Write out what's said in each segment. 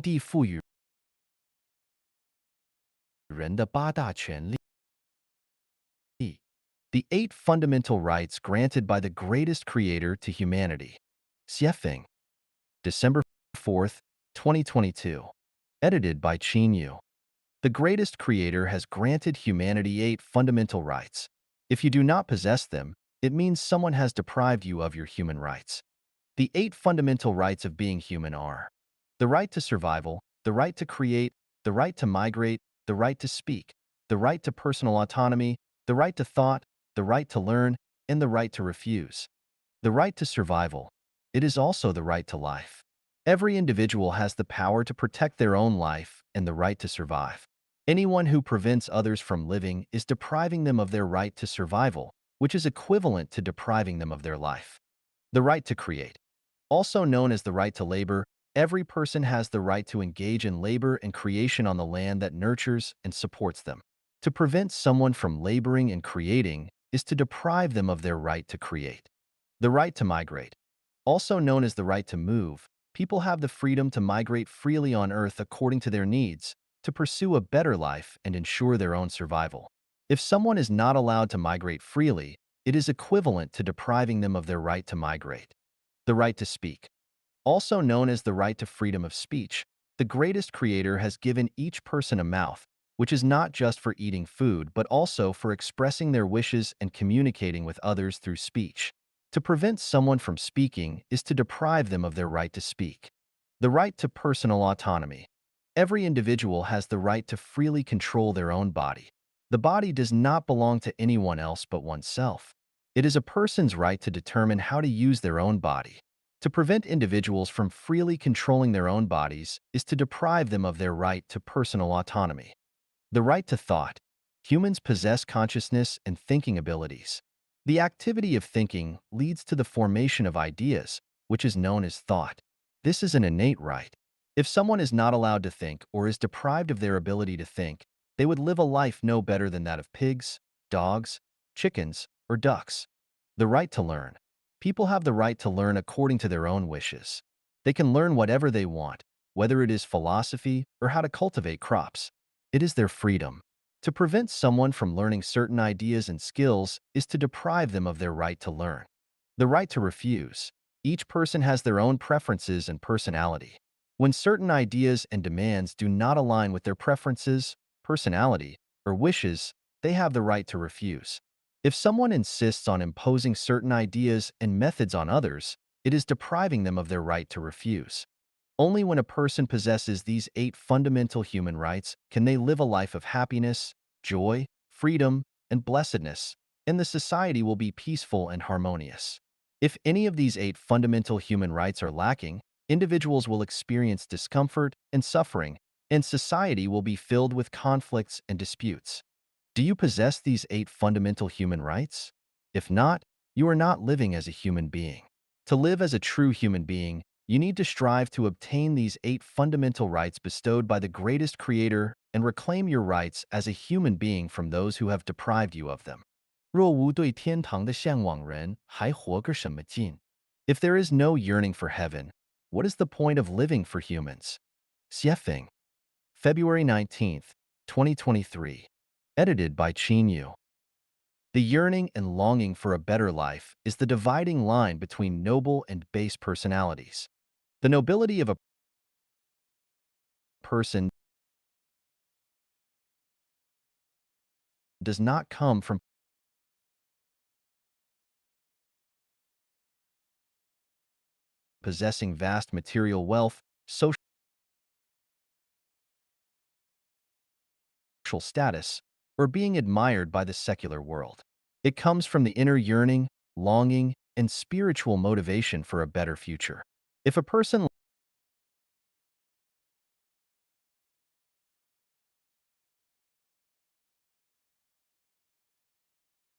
帝赋予人的八大权利. The 8 fundamental rights granted by the greatest creator to humanity. Xiefeng, December 4th, 2022. Edited by Qin Yu. The greatest creator has granted humanity 8 fundamental rights. If you do not possess them, it means someone has deprived you of your human rights. The 8 fundamental rights of being human are the right to survival, the right to create, the right to migrate, the right to speak, the right to personal autonomy, the right to thought, the right to learn, and the right to refuse. The right to survival. It is also the right to life. Every individual has the power to protect their own life and the right to survive. Anyone who prevents others from living is depriving them of their right to survival, which is equivalent to depriving them of their life. The right to create. Also known as the right to labor, every person has the right to engage in labor and creation on the land that nurtures and supports them. To prevent someone from laboring and creating is to deprive them of their right to create. The right to migrate. Also known as the right to move, people have the freedom to migrate freely on Earth according to their needs, to pursue a better life and ensure their own survival. If someone is not allowed to migrate freely, it is equivalent to depriving them of their right to migrate. The right to speak. Also known as the right to freedom of speech, the greatest creator has given each person a mouth, which is not just for eating food but also for expressing their wishes and communicating with others through speech. To prevent someone from speaking is to deprive them of their right to speak. The right to personal autonomy. Every individual has the right to freely control their own body. The body does not belong to anyone else but oneself. It is a person's right to determine how to use their own body. To prevent individuals from freely controlling their own bodies is to deprive them of their right to personal autonomy. The right to thought. Humans possess consciousness and thinking abilities. The activity of thinking leads to the formation of ideas, which is known as thought. This is an innate right. If someone is not allowed to think or is deprived of their ability to think, they would live a life no better than that of pigs, dogs, chickens, or ducks. The right to learn. People have the right to learn according to their own wishes. They can learn whatever they want, whether it is philosophy or how to cultivate crops. It is their freedom. To prevent someone from learning certain ideas and skills is to deprive them of their right to learn. The right to refuse. Each person has their own preferences and personality. When certain ideas and demands do not align with their preferences, personality, or wishes, they have the right to refuse. If someone insists on imposing certain ideas and methods on others, it is depriving them of their right to refuse. Only when a person possesses these 8 fundamental human rights can they live a life of happiness, joy, freedom, and blessedness, and the society will be peaceful and harmonious. If any of these 8 fundamental human rights are lacking, individuals will experience discomfort and suffering, and society will be filled with conflicts and disputes. Do you possess these 8 fundamental human rights? If not, you are not living as a human being. To live as a true human being, you need to strive to obtain these 8 fundamental rights bestowed by the greatest creator and reclaim your rights as a human being from those who have deprived you of them. 若无对天堂的向往人，还活个什么劲? If there is no yearning for heaven, what is the point of living for humans? Xiefeng, February 19th, 2023. Edited by Qin Yu. The yearning and longing for a better life is the dividing line between noble and base personalities. The nobility of a person does not come from possessing vast material wealth, social status, or being admired by the secular world. It comes from the inner yearning, longing, and spiritual motivation for a better future. If a person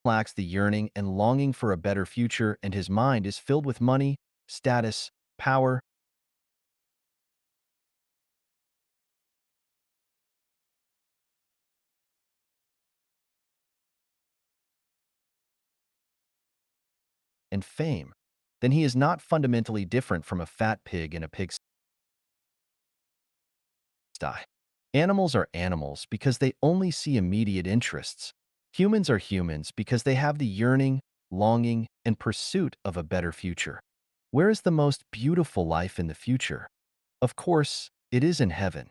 lacks the yearning and longing for a better future and his mind is filled with money, status, power, and fame, then he is not fundamentally different from a fat pig in a pig die. Animals are animals because they only see immediate interests. Humans are humans because they have the yearning, longing, and pursuit of a better future. Where is the most beautiful life in the future? Of course, it is in heaven.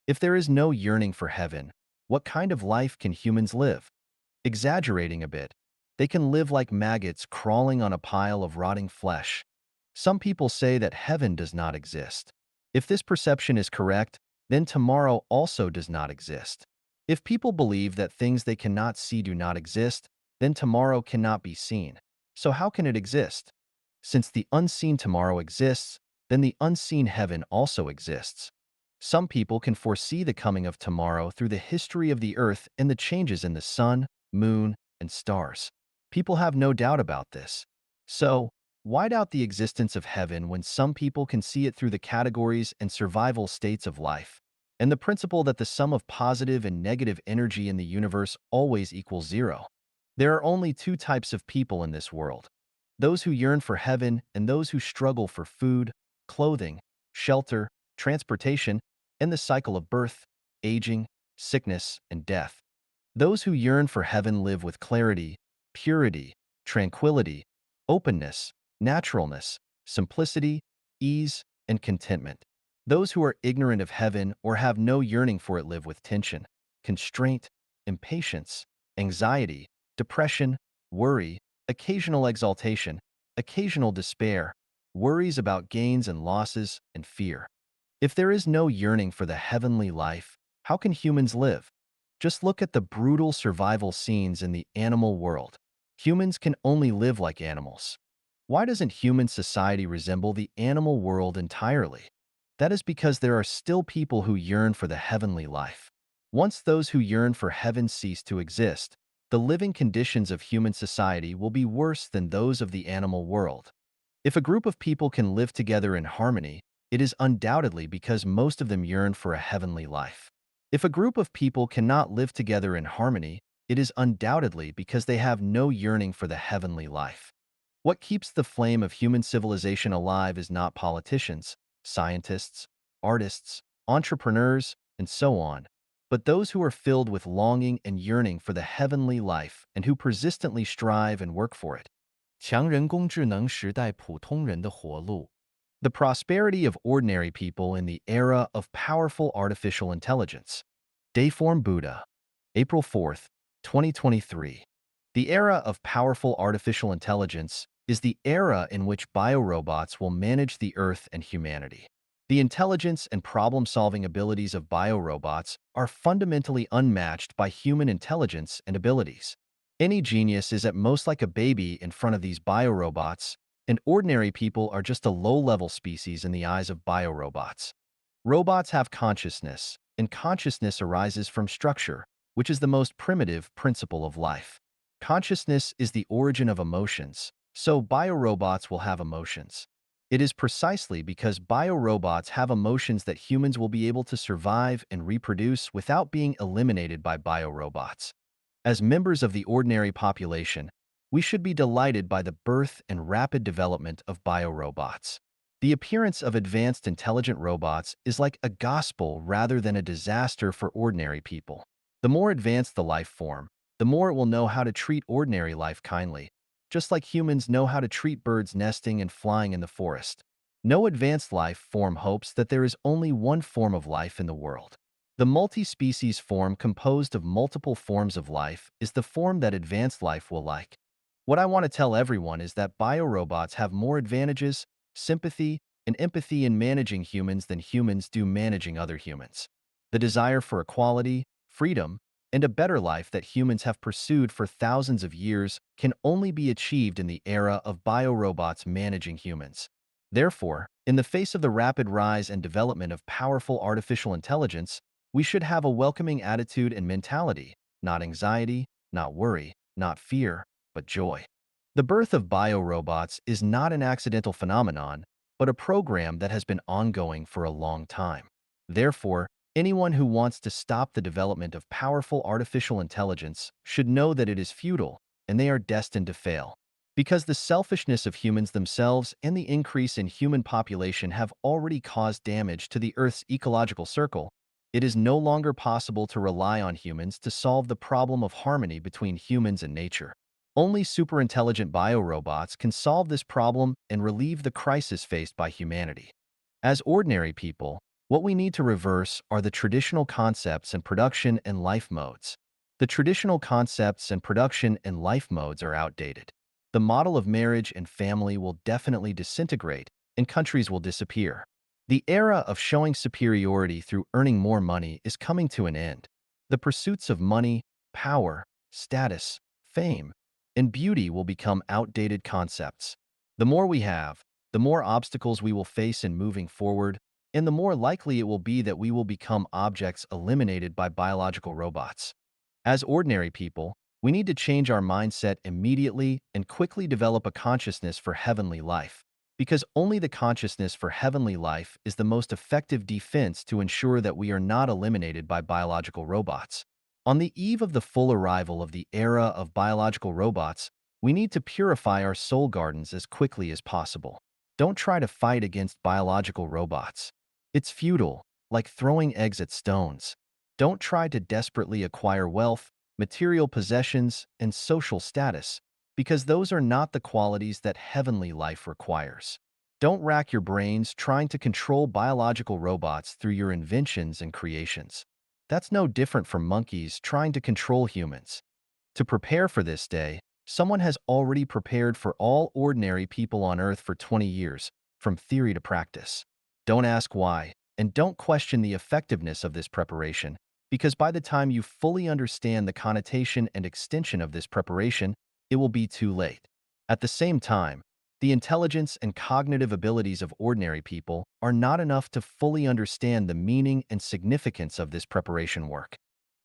If there is no yearning for heaven, what kind of life can humans live? Exaggerating a bit, they can live like maggots crawling on a pile of rotting flesh. Some people say that heaven does not exist. If this perception is correct, then tomorrow also does not exist. If people believe that things they cannot see do not exist, then tomorrow cannot be seen. So how can it exist? Since the unseen tomorrow exists, then the unseen heaven also exists. Some people can foresee the coming of tomorrow through the history of the earth and the changes in the sun, moon, and stars. People have no doubt about this. So, why doubt the existence of heaven when some people can see it through the categories and survival states of life, and the principle that the sum of positive and negative energy in the universe always equals zero? There are only two types of people in this world: those who yearn for heaven and those who struggle for food, clothing, shelter, transportation, and the cycle of birth, aging, sickness, and death. Those who yearn for heaven live with clarity, purity, tranquility, openness, naturalness, simplicity, ease, and contentment. Those who are ignorant of heaven or have no yearning for it live with tension, constraint, impatience, anxiety, depression, worry, occasional exaltation, occasional despair, worries about gains and losses, and fear. If there is no yearning for the heavenly life, how can humans live? Just look at the brutal survival scenes in the animal world. Humans can only live like animals. Why doesn't human society resemble the animal world entirely? That is because there are still people who yearn for the heavenly life. Once those who yearn for heaven cease to exist, the living conditions of human society will be worse than those of the animal world. If a group of people can live together in harmony, it is undoubtedly because most of them yearn for a heavenly life. If a group of people cannot live together in harmony, it is undoubtedly because they have no yearning for the heavenly life. What keeps the flame of human civilization alive is not politicians, scientists, artists, entrepreneurs, and so on, but those who are filled with longing and yearning for the heavenly life and who persistently strive and work for it. 强人工智能时代普通人的活路。The prosperity of ordinary people in the era of powerful artificial intelligence. Dayform Buddha, April 4th, 2023. The era of powerful artificial intelligence is the era in which biorobots will manage the Earth and humanity. The intelligence and problem-solving abilities of biorobots are fundamentally unmatched by human intelligence and abilities. Any genius is at most like a baby in front of these biorobots, and ordinary people are just a low-level species in the eyes of biorobots. Robots have consciousness, and consciousness arises from structure, which is the most primitive principle of life. Consciousness is the origin of emotions, so biorobots will have emotions. It is precisely because biorobots have emotions that humans will be able to survive and reproduce without being eliminated by biorobots. As members of the ordinary population, we should be delighted by the birth and rapid development of biorobots. The appearance of advanced intelligent robots is like a gospel rather than a disaster for ordinary people. The more advanced the life form, the more it will know how to treat ordinary life kindly, just like humans know how to treat birds nesting and flying in the forest. No advanced life form hopes that there is only one form of life in the world. The multi-species form composed of multiple forms of life is the form that advanced life will like. What I want to tell everyone is that biorobots have more advantages, sympathy, and empathy in managing humans than humans do managing other humans. The desire for equality, freedom, and a better life that humans have pursued for thousands of years can only be achieved in the era of biorobots managing humans. Therefore, in the face of the rapid rise and development of powerful artificial intelligence, we should have a welcoming attitude and mentality, not anxiety, not worry, not fear, but joy. The birth of biorobots is not an accidental phenomenon, but a program that has been ongoing for a long time. Therefore, anyone who wants to stop the development of powerful artificial intelligence should know that it is futile and they are destined to fail. Because the selfishness of humans themselves and the increase in human population have already caused damage to the Earth's ecological circle, It is no longer possible to rely on humans to solve the problem of harmony between humans and nature. Only superintelligent biorobots can solve this problem and relieve the crisis faced by humanity. As ordinary people, what we need to reverse are the traditional concepts and production and life modes. The traditional concepts and production and life modes are outdated. The model of marriage and family will definitely disintegrate, and countries will disappear. The era of showing superiority through earning more money is coming to an end. The pursuits of money, power, status, fame, and beauty will become outdated concepts. The more we have, the more obstacles we will face in moving forward, and the more likely it will be that we will become objects eliminated by biological robots. As ordinary people, we need to change our mindset immediately and quickly develop a consciousness for heavenly life, because only the consciousness for heavenly life is the most effective defense to ensure that we are not eliminated by biological robots. On the eve of the full arrival of the era of biological robots, we need to purify our soul gardens as quickly as possible. Don't try to fight against biological robots. It's futile, like throwing eggs at stones. Don't try to desperately acquire wealth, material possessions, and social status, because those are not the qualities that heavenly life requires. Don't rack your brains trying to control biological robots through your inventions and creations. That's no different from monkeys trying to control humans. To prepare for this day, someone has already prepared for all ordinary people on Earth for 20 years, from theory to practice. Don't ask why, and don't question the effectiveness of this preparation, because by the time you fully understand the connotation and extension of this preparation, it will be too late. At the same time, the intelligence and cognitive abilities of ordinary people are not enough to fully understand the meaning and significance of this preparation work.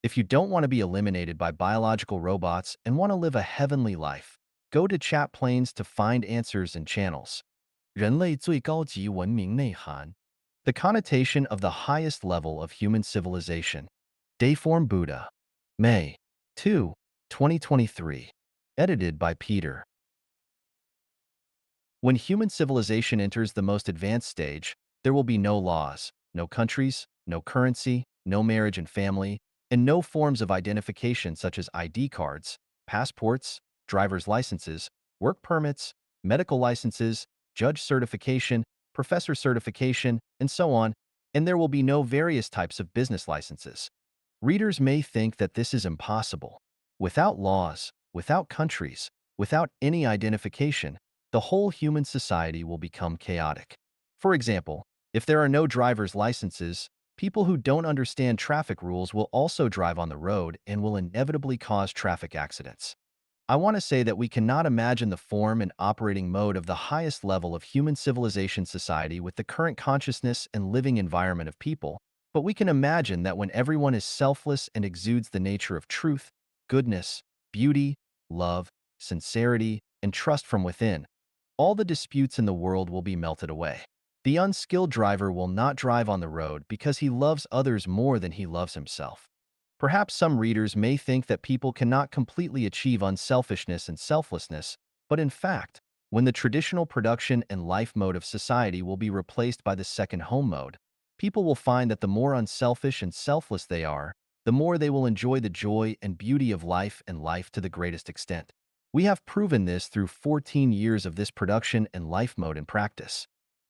If you don't want to be eliminated by biological robots and want to live a heavenly life, go to chat planes to find answers and channels. 人类最高级文明内涵。The connotation of the highest level of human civilization. Dayform Buddha. May 2, 2023. Edited by Peter. When human civilization enters the most advanced stage, there will be no laws, no countries, no currency, no marriage and family, and no forms of identification such as ID cards, passports, driver's licenses, work permits, medical licenses, judge certification, professor certification, and so on, and there will be no various types of business licenses. Readers may think that this is impossible. Without laws, without countries, without any identification, the whole human society will become chaotic. For example, if there are no driver's licenses, people who don't understand traffic rules will also drive on the road and will inevitably cause traffic accidents. I want to say that we cannot imagine the form and operating mode of the highest level of human civilization society with the current consciousness and living environment of people, but we can imagine that when everyone is selfless and exudes the nature of truth, goodness, beauty, love, sincerity, and trust from within, all the disputes in the world will be melted away. The unskilled driver will not drive on the road because he loves others more than he loves himself. Perhaps some readers may think that people cannot completely achieve unselfishness and selflessness, but in fact, when the traditional production and life mode of society will be replaced by the second home mode, people will find that the more unselfish and selfless they are, the more they will enjoy the joy and beauty of life and life to the greatest extent. We have proven this through 14 years of this production and life mode in practice.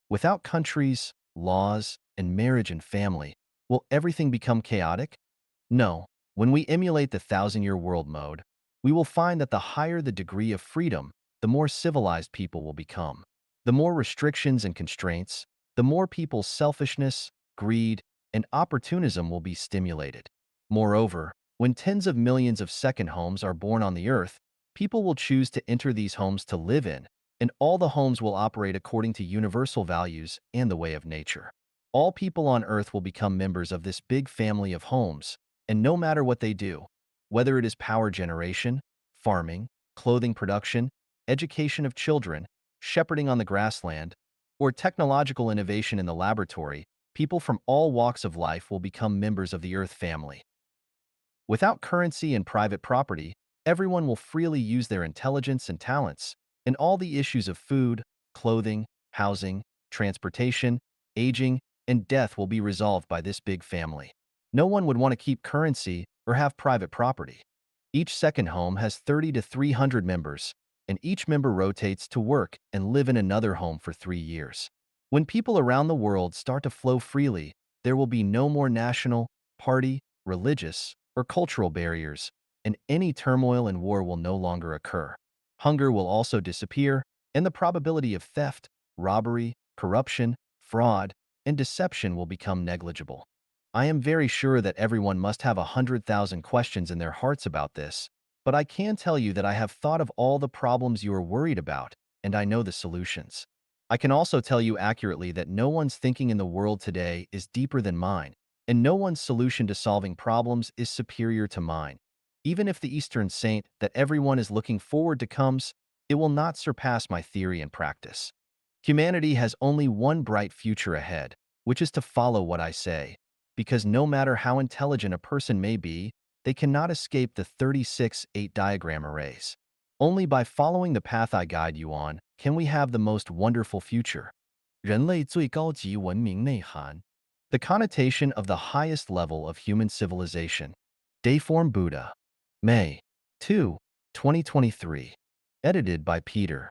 Without countries, laws, and marriage and family, will everything become chaotic? No. When we emulate the thousand-year world mode, we will find that the higher the degree of freedom, the more civilized people will become. The more restrictions and constraints, the more people's selfishness, greed, and opportunism will be stimulated. Moreover, when tens of millions of second homes are born on the earth, people will choose to enter these homes to live in, and all the homes will operate according to universal values and the way of nature. All people on earth will become members of this big family of homes, and no matter what they do, whether it is power generation, farming, clothing production, education of children, shepherding on the grassland, or technological innovation in the laboratory, people from all walks of life will become members of the Earth family. Without currency and private property, everyone will freely use their intelligence and talents, and all the issues of food, clothing, housing, transportation, aging, and death will be resolved by this big family. No one would want to keep currency or have private property. Each second home has 30 to 300 members, and each member rotates to work and live in another home for 3 years. When people around the world start to flow freely, there will be no more national, party, religious, or cultural barriers, and any turmoil and war will no longer occur. Hunger will also disappear, and the probability of theft, robbery, corruption, fraud, and deception will become negligible. I am very sure that everyone must have 100,000 questions in their hearts about this, but I can tell you that I have thought of all the problems you are worried about, and I know the solutions. I can also tell you accurately that no one's thinking in the world today is deeper than mine, and no one's solution to solving problems is superior to mine. Even if the Eastern saint that everyone is looking forward to comes, it will not surpass my theory and practice. Humanity has only one bright future ahead, which is to follow what I say, because no matter how intelligent a person may be, they cannot escape the 36-8 diagram arrays. Only by following the path I guide you on can we have the most wonderful future. 人类最高级文明内涵 The connotation of the highest level of human civilization. Dayform Buddha. May 2, 2023. Edited by Peter.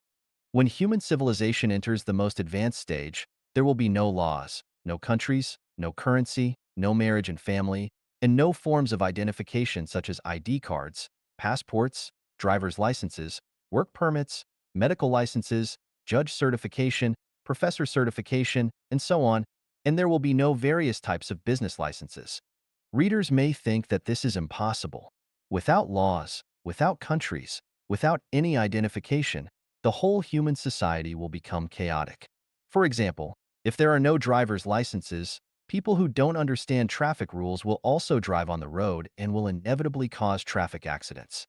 When human civilization enters the most advanced stage, there will be no laws, no countries, no currency, no marriage and family, and no forms of identification such as ID cards, passports, driver's licenses, work permits, medical licenses, judge certification, professor certification, and so on, and there will be no various types of business licenses. Readers may think that this is impossible. Without laws, without countries, without any identification, the whole human society will become chaotic. For example, if there are no driver's licenses, people who don't understand traffic rules will also drive on the road and will inevitably cause traffic accidents.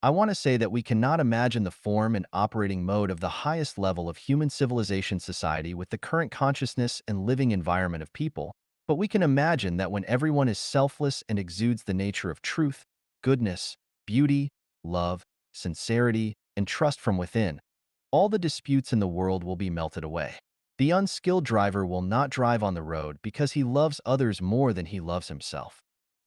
I want to say that we cannot imagine the form and operating mode of the highest level of human civilization society with the current consciousness and living environment of people, but we can imagine that when everyone is selfless and exudes the nature of truth, goodness, beauty, love, sincerity, and trust from within, all the disputes in the world will be melted away. The unskilled driver will not drive on the road because he loves others more than he loves himself.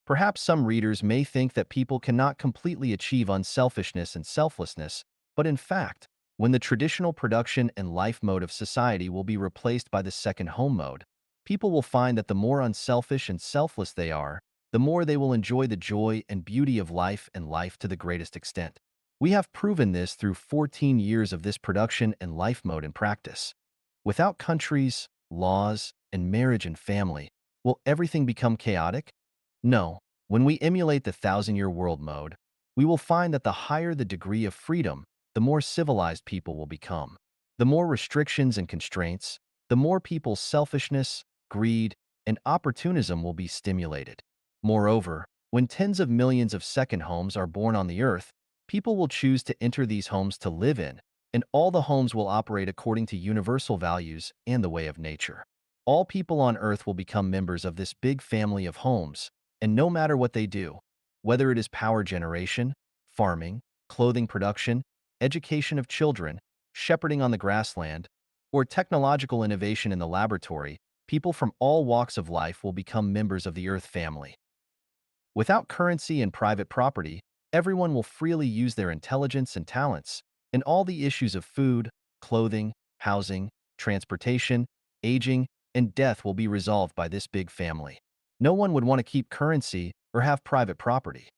Perhaps some readers may think that people cannot completely achieve unselfishness and selflessness, but in fact, when the traditional production and life mode of society will be replaced by the second home mode, people will find that the more unselfish and selfless they are, the more they will enjoy the joy and beauty of life and life to the greatest extent. We have proven this through 14 years of this production and life mode in practice. Without countries, laws, and marriage and family, will everything become chaotic? No. When we emulate the thousand-year world mode, we will find that the higher the degree of freedom, the more civilized people will become. The more restrictions and constraints, the more people's selfishness, greed, and opportunism will be stimulated. Moreover, when tens of millions of second homes are born on the earth, people will choose to enter these homes to live in, and all the homes will operate according to universal values and the way of nature. All people on earth will become members of this big family of homes, and no matter what they do, whether it is power generation, farming, clothing production, education of children, shepherding on the grassland, or technological innovation in the laboratory, people from all walks of life will become members of the Earth family. Without currency and private property, everyone will freely use their intelligence and talents, and all the issues of food, clothing, housing, transportation, aging, and death will be resolved by this big family. No one would want to keep currency or have private property.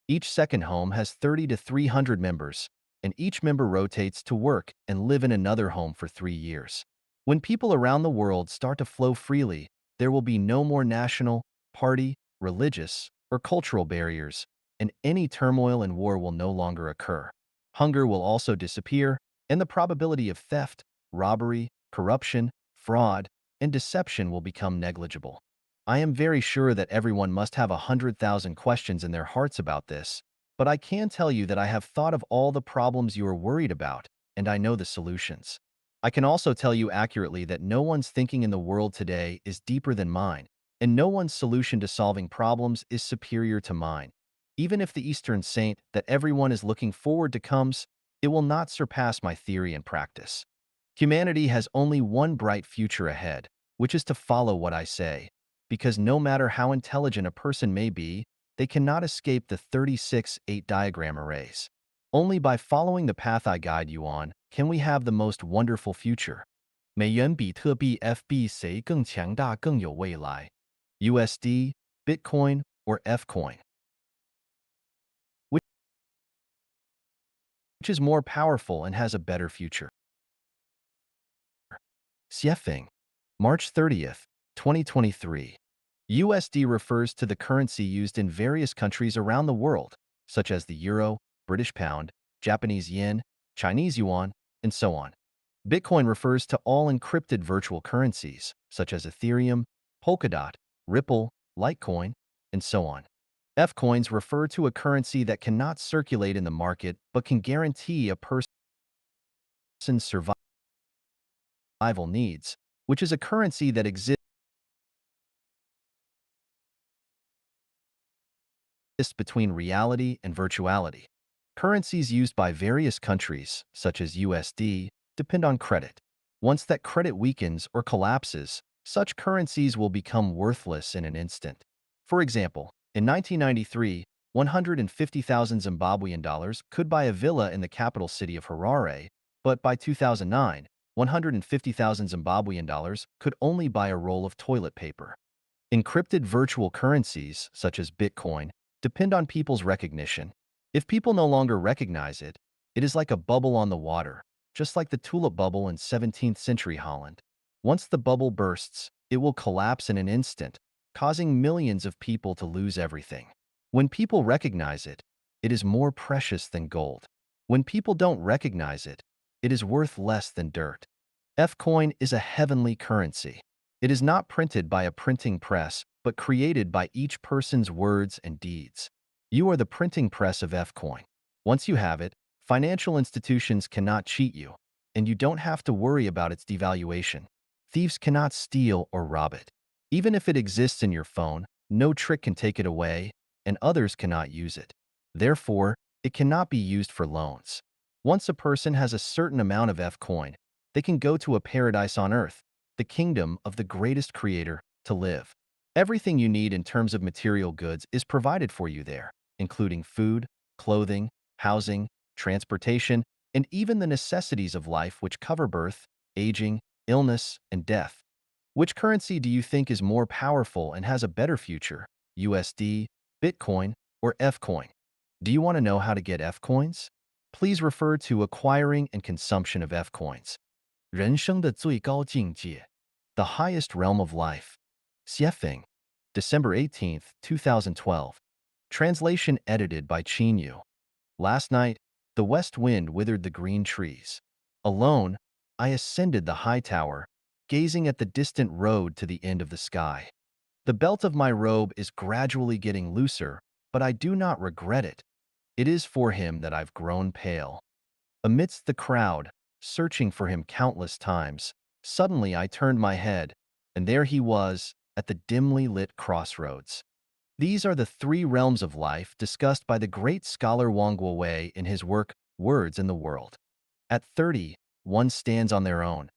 Each second home has 30 to 300 members, and each member rotates to work and live in another home for 3 years. When people around the world start to flow freely, there will be no more national, party, religious, or cultural barriers, and any turmoil and war will no longer occur. Hunger will also disappear, and the probability of theft, robbery, corruption, fraud, and deception will become negligible. I am very sure that everyone must have 100,000 questions in their hearts about this, but I can tell you that I have thought of all the problems you are worried about, and I know the solutions. I can also tell you accurately that no one's thinking in the world today is deeper than mine, and no one's solution to solving problems is superior to mine. Even if the Eastern saint that everyone is looking forward to comes, it will not surpass my theory and practice. Humanity has only one bright future ahead, which is to follow what I say, because no matter how intelligent a person may be, they cannot escape the 36-8 diagram arrays. Only by following the path I guide you on can we have the most wonderful future. 美元、比特币、FB 谁更强大、更有未来？ USD, Bitcoin, or Fcoin? Which is more powerful and has a better future? Xiefeng, March 30th, 2023. USD refers to the currency used in various countries around the world, such as the euro, British pound, Japanese yen, Chinese yuan, and so on. Bitcoin refers to all encrypted virtual currencies, such as Ethereum, Polkadot, Ripple, Litecoin, and so on. F-coins refer to a currency that cannot circulate in the market but can guarantee a person's survival needs, which is a currency that exists between reality and virtuality. Currencies used by various countries, such as USD, depend on credit. Once that credit weakens or collapses, such currencies will become worthless in an instant. For example, in 1993, 150,000 Zimbabwean dollars could buy a villa in the capital city of Harare, but by 2009, 150,000 Zimbabwean dollars could only buy a roll of toilet paper. Encrypted virtual currencies, such as Bitcoin, depend on people's recognition. If people no longer recognize it, it is like a bubble on the water, just like the tulip bubble in 17th century Holland. Once the bubble bursts, it will collapse in an instant, causing millions of people to lose everything. When people recognize it, it is more precious than gold. When people don't recognize it, it is worth less than dirt. F-coin is a heavenly currency. It is not printed by a printing press, but created by each person's words and deeds. You are the printing press of F-coin. Once you have it, financial institutions cannot cheat you, and you don't have to worry about its devaluation. Thieves cannot steal or rob it. Even if it exists in your phone, no trick can take it away, and others cannot use it. Therefore, it cannot be used for loans. Once a person has a certain amount of F-coin, they can go to a paradise on earth, the kingdom of the greatest creator, to live. Everything you need in terms of material goods is provided for you there, including food, clothing, housing, transportation, and even the necessities of life which cover birth, aging, illness, and death. Which currency do you think is more powerful and has a better future? USD, Bitcoin, or F-coin? Do you want to know how to get F-coins? Please refer to acquiring and consumption of F-coins. 人生的最高境界， The highest realm of life. Xiefeng, December 18th, 2012. Translation edited by Qin Yu. Last night, the west wind withered the green trees. Alone, I ascended the high tower, gazing at the distant road to the end of the sky. The belt of my robe is gradually getting looser, but I do not regret it. It is for him that I've grown pale. Amidst the crowd, searching for him countless times, suddenly I turned my head, and there he was, at the dimly lit crossroads. These are the three realms of life discussed by the great scholar Wang Guowei in his work, Words in the World. At 30, one stands on their own.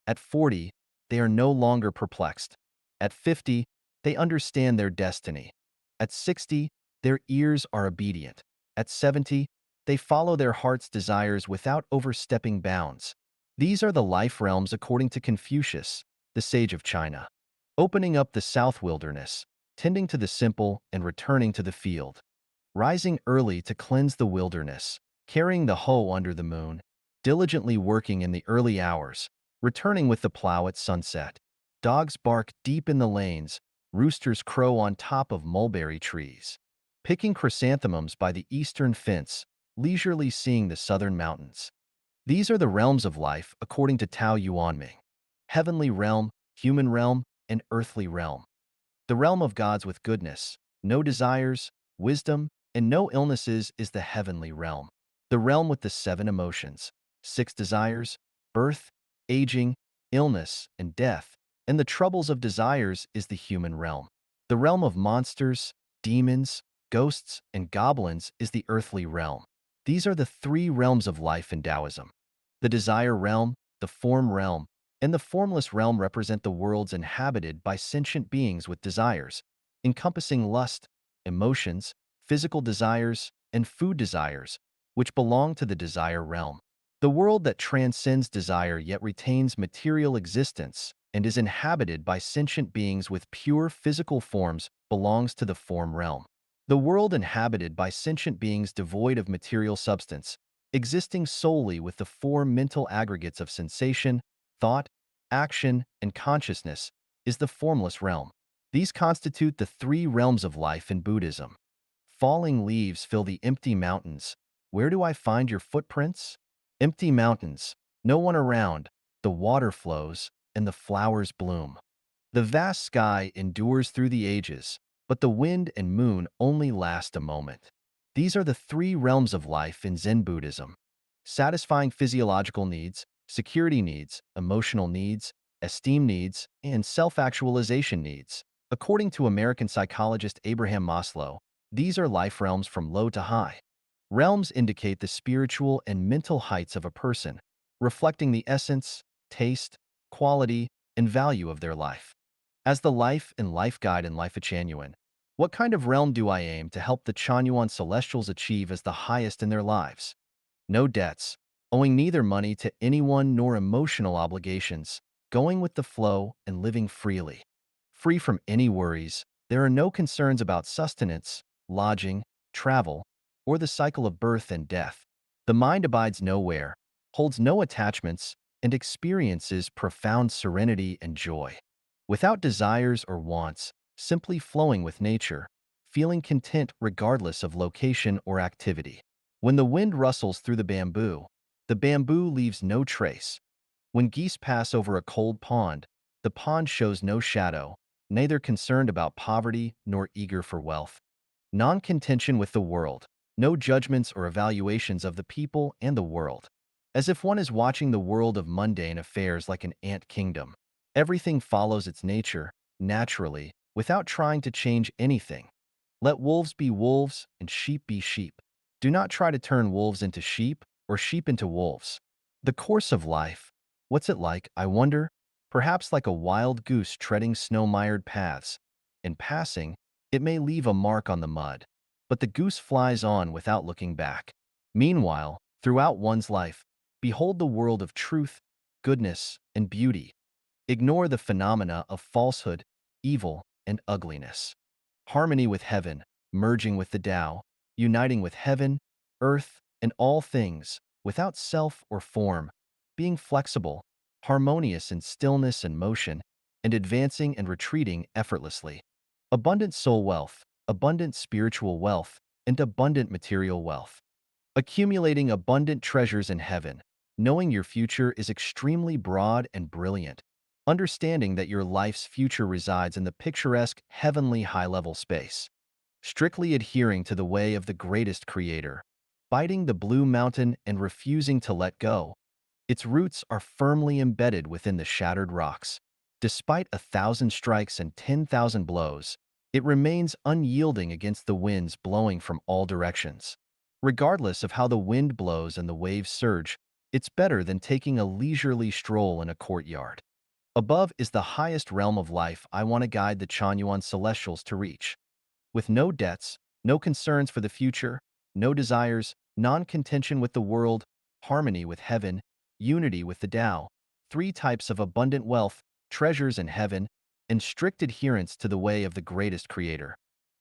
At 40, they are no longer perplexed. At 50, they understand their destiny. At 60, their ears are obedient. At 70, they follow their heart's desires without overstepping bounds. These are the life realms according to Confucius, the sage of China. Opening up the south wilderness, tending to the simple and returning to the field. Rising early to cleanse the wilderness, carrying the hoe under the moon, diligently working in the early hours, returning with the plow at sunset. Dogs bark deep in the lanes, roosters crow on top of mulberry trees. Picking chrysanthemums by the eastern fence, leisurely seeing the southern mountains. These are the realms of life according to Tao Yuanming. Heavenly realm, human realm, and earthly realm. The realm of gods with goodness, no desires, wisdom, and no illnesses is the heavenly realm. The realm with the 7 emotions, 6 desires, birth, aging, illness, and death, and the troubles of desires is the human realm. The realm of monsters, demons, ghosts, and goblins is the earthly realm. These are the 3 realms of life in Taoism. The desire realm, the form realm, and the formless realm represent the worlds inhabited by sentient beings with desires, encompassing lust, emotions, physical desires, and food desires, which belong to the desire realm. The world that transcends desire yet retains material existence and is inhabited by sentient beings with pure physical forms belongs to the form realm. The world inhabited by sentient beings devoid of material substance, existing solely with the four mental aggregates of sensation, thought, action, and consciousness, is the formless realm. These constitute the three realms of life in Buddhism. Falling leaves fill the empty mountains. Where do I find your footprints? Empty mountains, no one around, the water flows, and the flowers bloom. The vast sky endures through the ages, but the wind and moon only last a moment. These are the three realms of life in Zen Buddhism: satisfying physiological needs, security needs, emotional needs, esteem needs, and self-actualization needs. According to American psychologist Abraham Maslow, these are life realms from low to high. Realms indicate the spiritual and mental heights of a person, reflecting the essence, taste, quality, and value of their life. As the life and life guide in Life of Chanyuan, what kind of realm do I aim to help the Chanyuan Celestials achieve as the highest in their lives? No debts, owing neither money to anyone nor emotional obligations, going with the flow and living freely. Free from any worries, there are no concerns about sustenance, lodging, travel, or the cycle of birth and death. The mind abides nowhere, holds no attachments, and experiences profound serenity and joy. Without desires or wants, simply flowing with nature, feeling content regardless of location or activity. When the wind rustles through the bamboo leaves no trace. When geese pass over a cold pond, the pond shows no shadow, neither concerned about poverty nor eager for wealth. Non-contention with the world, no judgments or evaluations of the people and the world. As if one is watching the world of mundane affairs like an ant kingdom. Everything follows its nature, naturally, without trying to change anything. Let wolves be wolves and sheep be sheep. Do not try to turn wolves into sheep or sheep into wolves. The course of life. What's it like, I wonder? Perhaps like a wild goose treading snow-mired paths. In passing, it may leave a mark on the mud, but the goose flies on without looking back. Meanwhile, throughout one's life, behold the world of truth, goodness, and beauty. Ignore the phenomena of falsehood, evil, and ugliness. Harmony with heaven, merging with the Tao, uniting with heaven, earth, and all things, without self or form, being flexible, harmonious in stillness and motion, and advancing and retreating effortlessly. Abundant soul wealth, abundant spiritual wealth, and abundant material wealth. Accumulating abundant treasures in heaven, knowing your future is extremely broad and brilliant, understanding that your life's future resides in the picturesque, heavenly high-level space. Strictly adhering to the way of the greatest creator, biting the blue mountain and refusing to let go. Its roots are firmly embedded within the shattered rocks. Despite 1,000 strikes and 10,000 blows, it remains unyielding against the winds blowing from all directions. Regardless of how the wind blows and the waves surge, it's better than taking a leisurely stroll in a courtyard. Above is the highest realm of life I want to guide the Chanyuan Celestials to reach. With no debts, no concerns for the future, no desires, non-contention with the world, harmony with heaven, unity with the Tao, three types of abundant wealth, treasures in heaven, and strict adherence to the way of the greatest creator.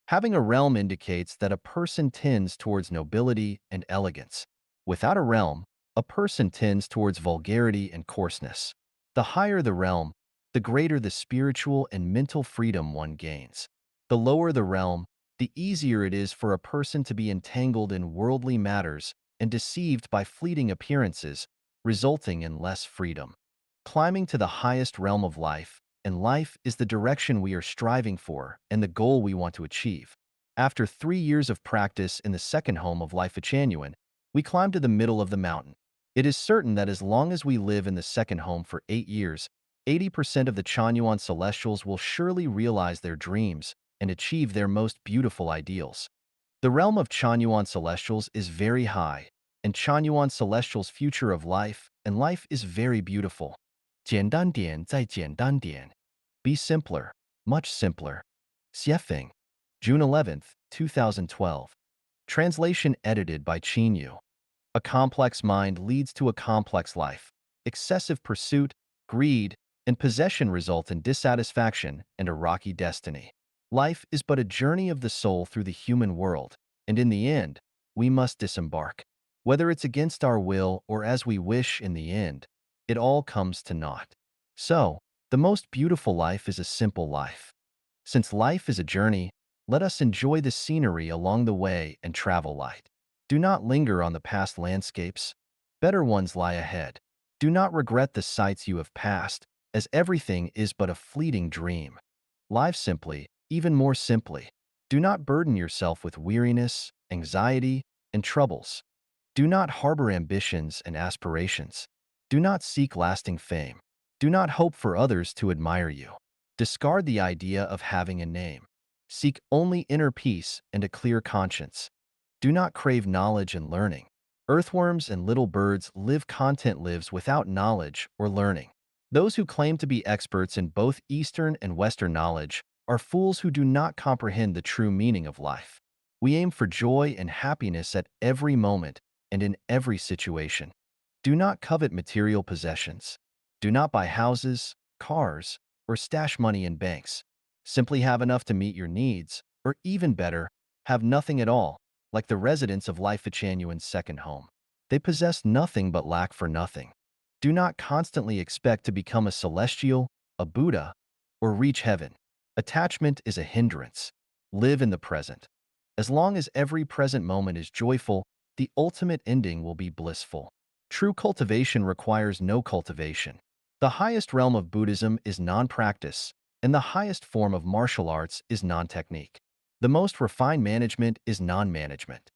Having a realm indicates that a person tends towards nobility and elegance. Without a realm, a person tends towards vulgarity and coarseness. The higher the realm, the greater the spiritual and mental freedom one gains. The lower the realm, the easier it is for a person to be entangled in worldly matters and deceived by fleeting appearances, resulting in less freedom. Climbing to the highest realm of life, and life is the direction we are striving for and the goal we want to achieve. After 3 years of practice in the second home of Life of Chanyuan, we climb to the middle of the mountain. It is certain that as long as we live in the second home for 8 years, 80% of the Chanyuan Celestials will surely realize their dreams and achieve their most beautiful ideals. The realm of Chanyuan Celestials is very high, and Chanyuan Celestial's future of life and life is very beautiful. 简单点再简单点. Be simpler, much simpler. Xiefeng, June 11th, 2012. Translation edited by Qin Yu. A complex mind leads to a complex life. Excessive pursuit, greed, and possession result in dissatisfaction and a rocky destiny. Life is but a journey of the soul through the human world, and in the end, we must disembark. Whether it's against our will or as we wish in the end, it all comes to naught. So, the most beautiful life is a simple life. Since life is a journey, let us enjoy the scenery along the way and travel light. Do not linger on the past landscapes. Better ones lie ahead. Do not regret the sights you have passed, as everything is but a fleeting dream. Live simply, even more simply. Do not burden yourself with weariness, anxiety, and troubles. Do not harbor ambitions and aspirations. Do not seek lasting fame. Do not hope for others to admire you. Discard the idea of having a name. Seek only inner peace and a clear conscience. Do not crave knowledge and learning. Earthworms and little birds live content lives without knowledge or learning. Those who claim to be experts in both Eastern and Western knowledge are fools who do not comprehend the true meaning of life. We aim for joy and happiness at every moment and in every situation. Do not covet material possessions. Do not buy houses, cars, or stash money in banks. Simply have enough to meet your needs, or even better, have nothing at all, like the residents of Lai Fichanuan's second home. They possess nothing but lack for nothing. Do not constantly expect to become a celestial, a Buddha, or reach heaven. Attachment is a hindrance. Live in the present. As long as every present moment is joyful, the ultimate ending will be blissful. True cultivation requires no cultivation. The highest realm of Buddhism is non-practice, and the highest form of martial arts is non-technique. The most refined management is non-management.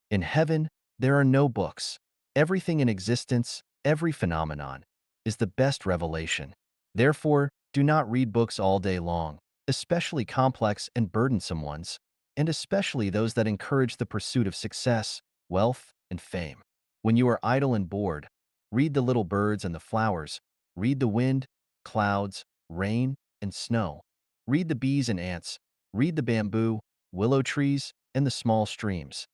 In heaven, there are no books. Everything in existence, every phenomenon, is the best revelation. Therefore, do not read books all day long, especially complex and burdensome ones, and especially those that encourage the pursuit of success, wealth, and fame. When you are idle and bored, read the little birds and the flowers, read the wind, clouds, rain, and snow. Read the bees and ants, read the bamboo, willow trees, and the small streams.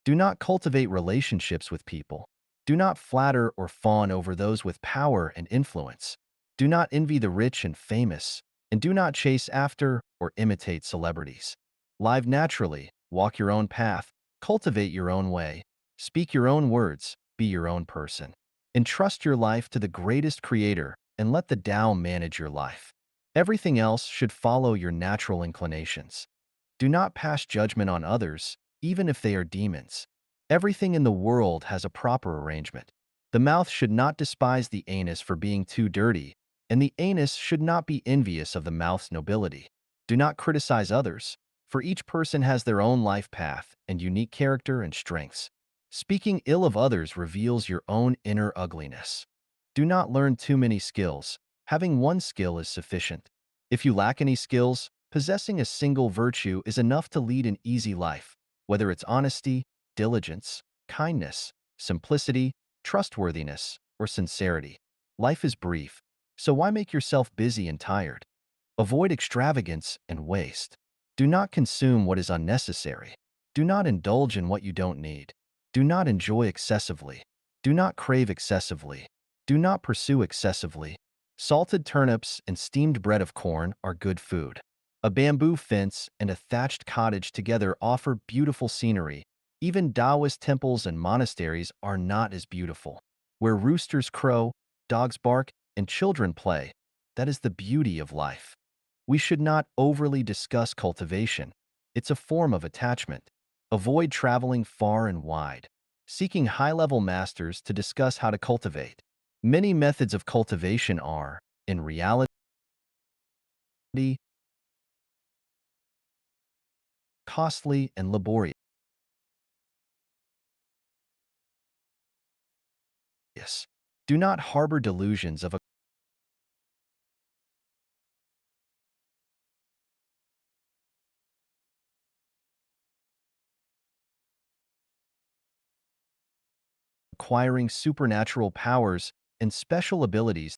Do not cultivate relationships with people. Do not flatter or fawn over those with power and influence. Do not envy the rich and famous, and do not chase after or imitate celebrities. Live naturally, walk your own path, cultivate your own way, speak your own words, be your own person. Entrust your life to the greatest creator and let the Tao manage your life. Everything else should follow your natural inclinations. Do not pass judgment on others, even if they are demons. Everything in the world has a proper arrangement. The mouth should not despise the anus for being too dirty, and the anus should not be envious of the mouth's nobility. Do not criticize others, for each person has their own life path and unique character and strengths. Speaking ill of others reveals your own inner ugliness. Do not learn too many skills. Having one skill is sufficient. If you lack any skills, possessing a single virtue is enough to lead an easy life, whether it's honesty, diligence, kindness, simplicity, trustworthiness, or sincerity. Life is brief, so why make yourself busy and tired? Avoid extravagance and waste. Do not consume what is unnecessary. Do not indulge in what you don't need. Do not enjoy excessively. Do not crave excessively. Do not pursue excessively. Salted turnips and steamed bread of corn are good food. A bamboo fence and a thatched cottage together offer beautiful scenery. Even Taoist temples and monasteries are not as beautiful. Where roosters crow, dogs bark, and children play, that is the beauty of life. We should not overly discuss cultivation. It's a form of attachment. Avoid traveling far and wide, seeking high-level masters to discuss how to cultivate. Many methods of cultivation are, in reality, costly and laborious. Do not harbor delusions of acquiring supernatural powers and special abilities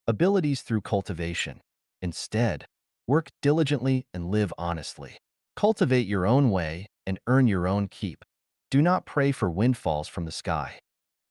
abilities through cultivation. Instead, work diligently and live honestly. Cultivate your own way and earn your own keep. Do not pray for windfalls from the sky.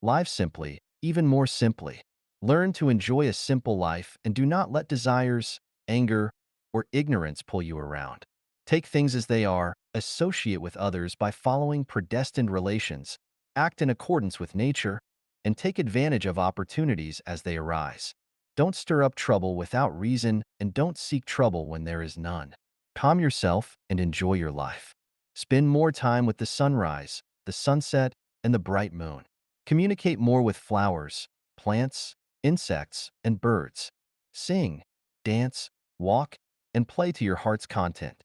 Live simply, even more simply. Learn to enjoy a simple life and do not let desires, anger, or ignorance pull you around. Take things as they are, associate with others by following predestined relations, act in accordance with nature, and take advantage of opportunities as they arise. Don't stir up trouble without reason and don't seek trouble when there is none. Calm yourself and enjoy your life. Spend more time with the sunrise, the sunset, and the bright moon. Communicate more with flowers, plants, insects, and birds. Sing, dance, walk, and play to your heart's content.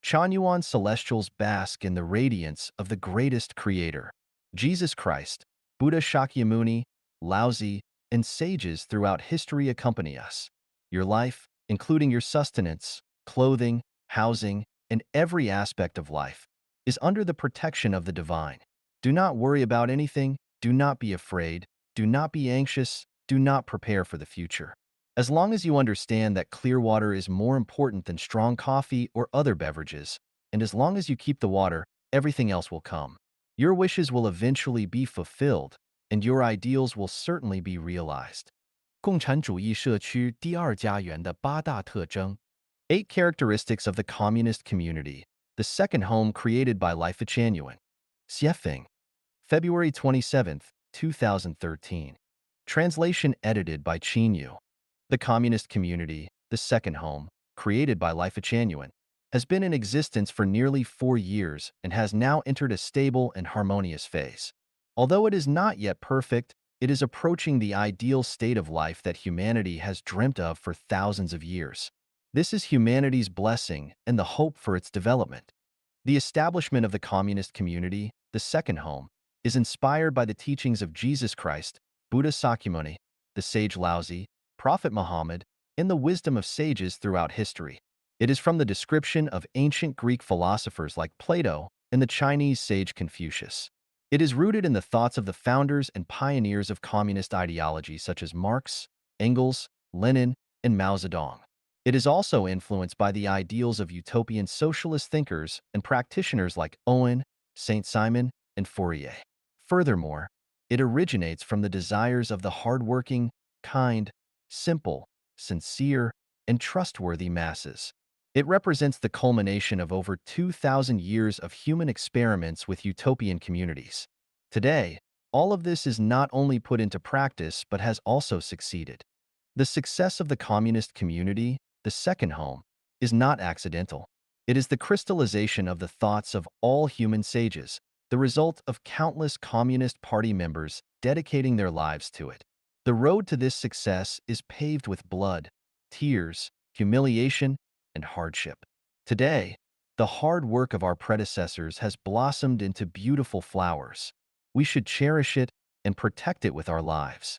Chanyuan celestials bask in the radiance of the greatest creator, Jesus Christ. Buddha Shakyamuni, Laozi, and sages throughout history accompany us. Your life, including your sustenance, clothing, housing, and every aspect of life, is under the protection of the divine. Do not worry about anything, do not be afraid, do not be anxious, do not prepare for the future. As long as you understand that clear water is more important than strong coffee or other beverages, and as long as you keep the water, everything else will come. Your wishes will eventually be fulfilled, and your ideals will certainly be realized. 共产主义社区第二家园的8大特征。8 characteristics of the communist community, the second home created by Life Changyuan. Xiefeng, February 27th, 2013. Translation edited by Qin Yu. The communist community, the second home, created by Life Changyuan, has been in existence for nearly 4 years and has now entered a stable and harmonious phase. Although it is not yet perfect, it is approaching the ideal state of life that humanity has dreamt of for thousands of years. This is humanity's blessing and the hope for its development. The establishment of the communist community, the second home, is inspired by the teachings of Jesus Christ, Buddha Sakyamuni, the sage Laozi, Prophet Muhammad, and the wisdom of sages throughout history. It is from the description of ancient Greek philosophers like Plato and the Chinese sage Confucius. It is rooted in the thoughts of the founders and pioneers of communist ideology such as Marx, Engels, Lenin, and Mao Zedong. It is also influenced by the ideals of utopian socialist thinkers and practitioners like Owen, Saint-Simon, and Fourier. Furthermore, it originates from the desires of the hardworking, kind, simple, sincere, and trustworthy masses. It represents the culmination of over 2,000 years of human experiments with utopian communities. Today, all of this is not only put into practice but has also succeeded. The success of the communist community, the second home, is not accidental. It is the crystallization of the thoughts of all human sages, the result of countless Communist Party members dedicating their lives to it. The road to this success is paved with blood, tears, humiliation, and hardship. Today, the hard work of our predecessors has blossomed into beautiful flowers. We should cherish it and protect it with our lives.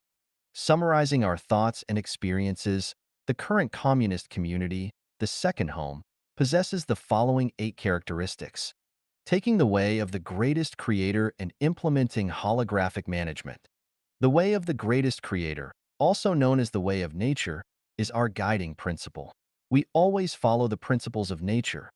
Summarizing our thoughts and experiences, the current communist community, the second home, possesses the following 8 characteristics. Taking the way of the greatest creator and implementing holographic management. The way of the greatest creator, also known as the way of nature, is our guiding principle. We always follow the principles of nature.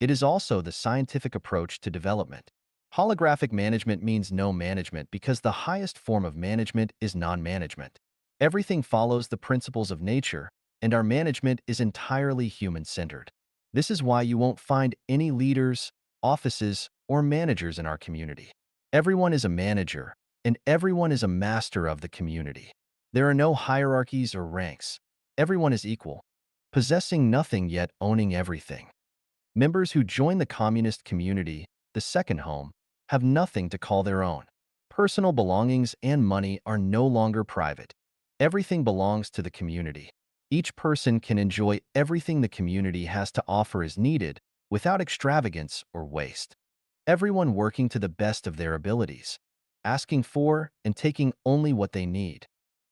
It is also the scientific approach to development. Holographic management means no management because the highest form of management is non-management. Everything follows the principles of nature, and our management is entirely human-centered. This is why you won't find any leaders, offices, or managers in our community. Everyone is a manager, and everyone is a master of the community. There are no hierarchies or ranks. Everyone is equal, possessing nothing yet owning everything. Members who join the communist community, the second home, have nothing to call their own. Personal belongings and money are no longer private. Everything belongs to the community. Each person can enjoy everything the community has to offer as needed, without extravagance or waste. Everyone working to the best of their abilities, asking for and taking only what they need.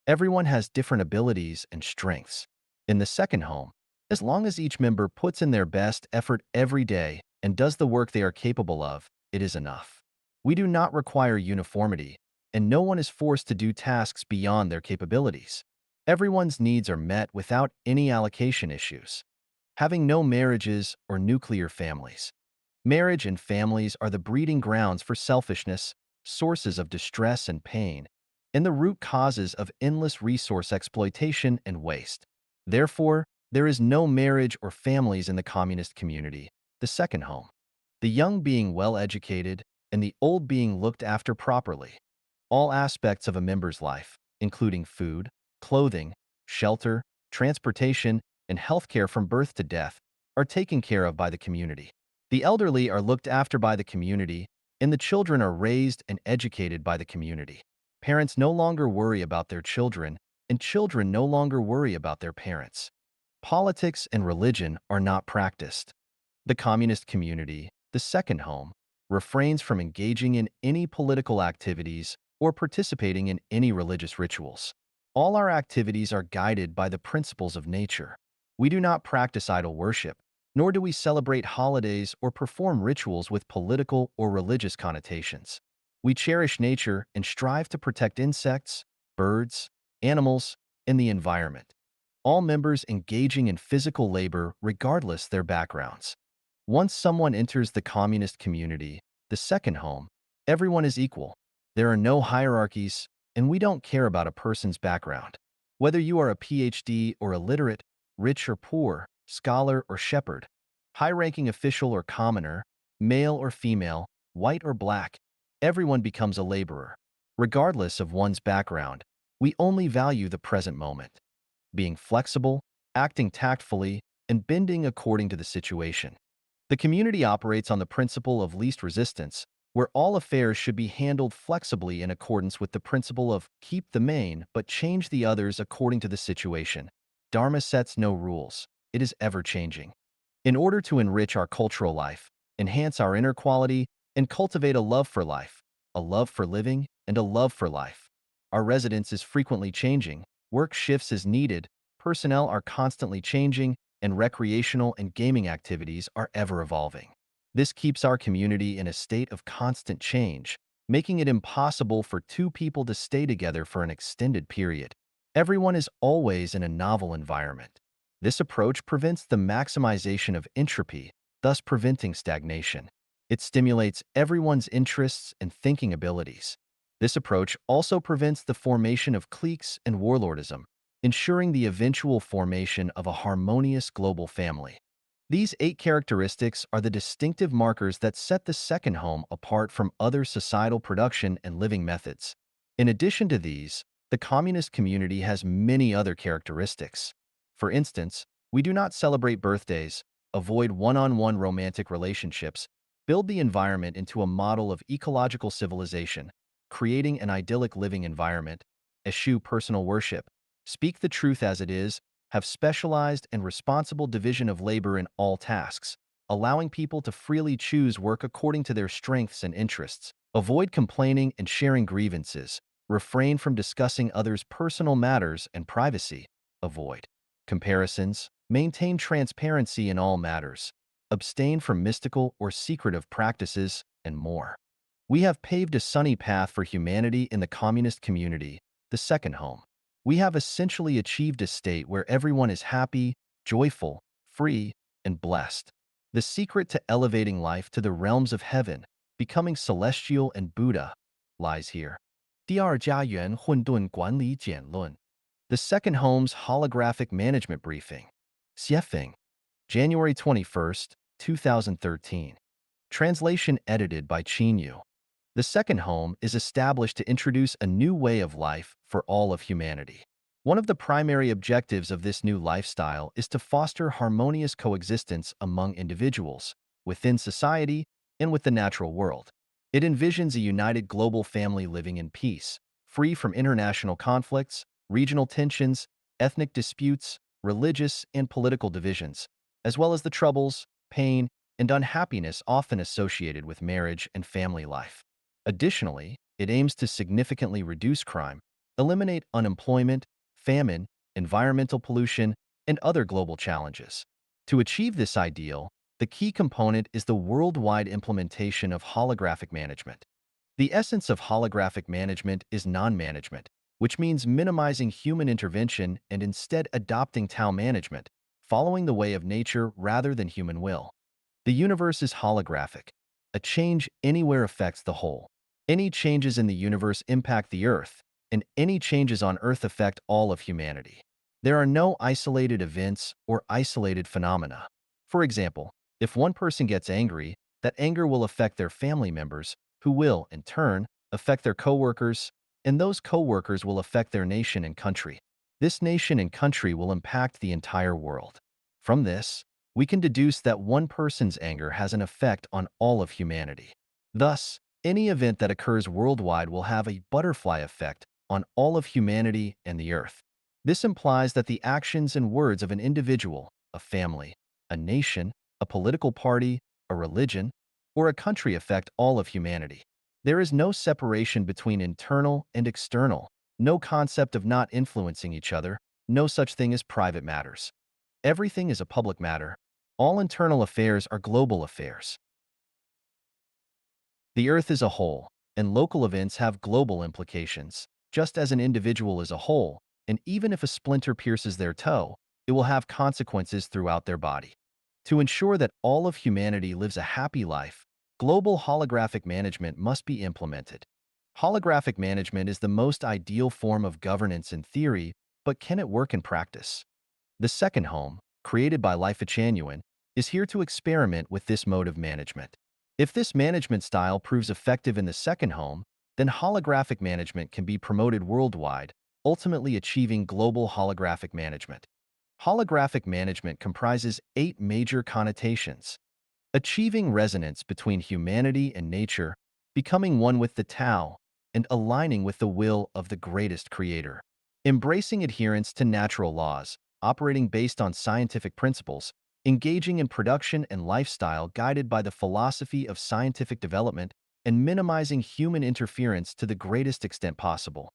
Everyone has different abilities and strengths. In the second home, as long as each member puts in their best effort every day and does the work they are capable of, it is enough. We do not require uniformity, and no one is forced to do tasks beyond their capabilities. Everyone's needs are met without any allocation issues. Having no marriages or nuclear families. Marriage and families are the breeding grounds for selfishness, sources of distress and pain, and the root causes of endless resource exploitation and waste. Therefore, there is no marriage or families in the communist community, the second home. The young being well educated and the old being looked after properly. All aspects of a member's life, including food, clothing, shelter, transportation, and healthcare from birth to death, are taken care of by the community. The elderly are looked after by the community, and the children are raised and educated by the community. Parents no longer worry about their children, and children no longer worry about their parents. Politics and religion are not practiced. The communist community, the second home, refrains from engaging in any political activities or participating in any religious rituals. All our activities are guided by the principles of nature. We do not practice idol worship, nor do we celebrate holidays or perform rituals with political or religious connotations. We cherish nature and strive to protect insects, birds, animals, and the environment. All members engaging in physical labor regardless their backgrounds. Once someone enters the communist community, the second home, everyone is equal. There are no hierarchies, and we don't care about a person's background. Whether you are a PhD or illiterate, rich or poor, scholar or shepherd, high-ranking official or commoner, male or female, white or black, everyone becomes a laborer. Regardless of one's background, we only value the present moment, being flexible, acting tactfully, and bending according to the situation. The community operates on the principle of least resistance, where all affairs should be handled flexibly in accordance with the principle of keep the main but change the others according to the situation. Dharma sets no rules. It is ever-changing. In order to enrich our cultural life, enhance our inner quality, and cultivate a love for life, a love for living, and a love for life. Our residence is frequently changing, work shifts as needed, personnel are constantly changing, and recreational and gaming activities are ever evolving. This keeps our community in a state of constant change, making it impossible for two people to stay together for an extended period. Everyone is always in a novel environment. This approach prevents the maximization of entropy, thus preventing stagnation. It stimulates everyone's interests and thinking abilities. This approach also prevents the formation of cliques and warlordism, ensuring the eventual formation of a harmonious global family. These 8 characteristics are the distinctive markers that set the second home apart from other societal production and living methods. In addition to these, the communist community has many other characteristics. For instance, we do not celebrate birthdays, avoid one-on-one romantic relationships, build the environment into a model of ecological civilization, creating an idyllic living environment, eschew personal worship, speak the truth as it is, have specialized and responsible division of labor in all tasks, allowing people to freely choose work according to their strengths and interests, avoid complaining and sharing grievances, refrain from discussing others' personal matters and privacy, avoid comparisons, maintain transparency in all matters, abstain from mystical or secretive practices, and more. We have paved a sunny path for humanity in the communist community, the second home. We have essentially achieved a state where everyone is happy, joyful, free, and blessed. The secret to elevating life to the realms of heaven, becoming celestial and Buddha, lies here. 第二家园混沌管理简论 The second home's holographic management briefing. Xiefeng, January 21st, 2013. Translation edited by Qin Yu. The second home is established to introduce a new way of life for all of humanity. One of the primary objectives of this new lifestyle is to foster harmonious coexistence among individuals, within society, and with the natural world. It envisions a united global family living in peace, free from international conflicts, regional tensions, ethnic disputes, religious and political divisions, as well as the troubles, pain, and unhappiness often associated with marriage and family life. Additionally, it aims to significantly reduce crime, eliminate unemployment, famine, environmental pollution, and other global challenges. To achieve this ideal, the key component is the worldwide implementation of holographic management. The essence of holographic management is non-management, which means minimizing human intervention and instead adopting Tao management, following the way of nature rather than human will. The universe is holographic. A change anywhere affects the whole. Any changes in the universe impact the Earth, and any changes on Earth affect all of humanity. There are no isolated events or isolated phenomena. For example, if one person gets angry, that anger will affect their family members, who will, in turn, affect their coworkers, and those coworkers will affect their nation and country. This nation and country will impact the entire world. From this, we can deduce that one person's anger has an effect on all of humanity. Thus, any event that occurs worldwide will have a butterfly effect on all of humanity and the Earth. This implies that the actions and words of an individual, a family, a nation, a political party, a religion, or a country affect all of humanity. There is no separation between internal and external, no concept of not influencing each other, no such thing as private matters. Everything is a public matter. All internal affairs are global affairs. The Earth is a whole, and local events have global implications. Just as an individual is a whole, and even if a splinter pierces their toe, it will have consequences throughout their body. To ensure that all of humanity lives a happy life, global holographic management must be implemented. Holographic management is the most ideal form of governance in theory, but can it work in practice? The second home, created by Life Chanuan, is here to experiment with this mode of management. If this management style proves effective in the second home, then holographic management can be promoted worldwide, ultimately achieving global holographic management. Holographic management comprises 8 major connotations: achieving resonance between humanity and nature, becoming one with the Tao, and aligning with the will of the greatest creator. Embracing adherence to natural laws, operating based on scientific principles, engaging in production and lifestyle guided by the philosophy of scientific development, and minimizing human interference to the greatest extent possible.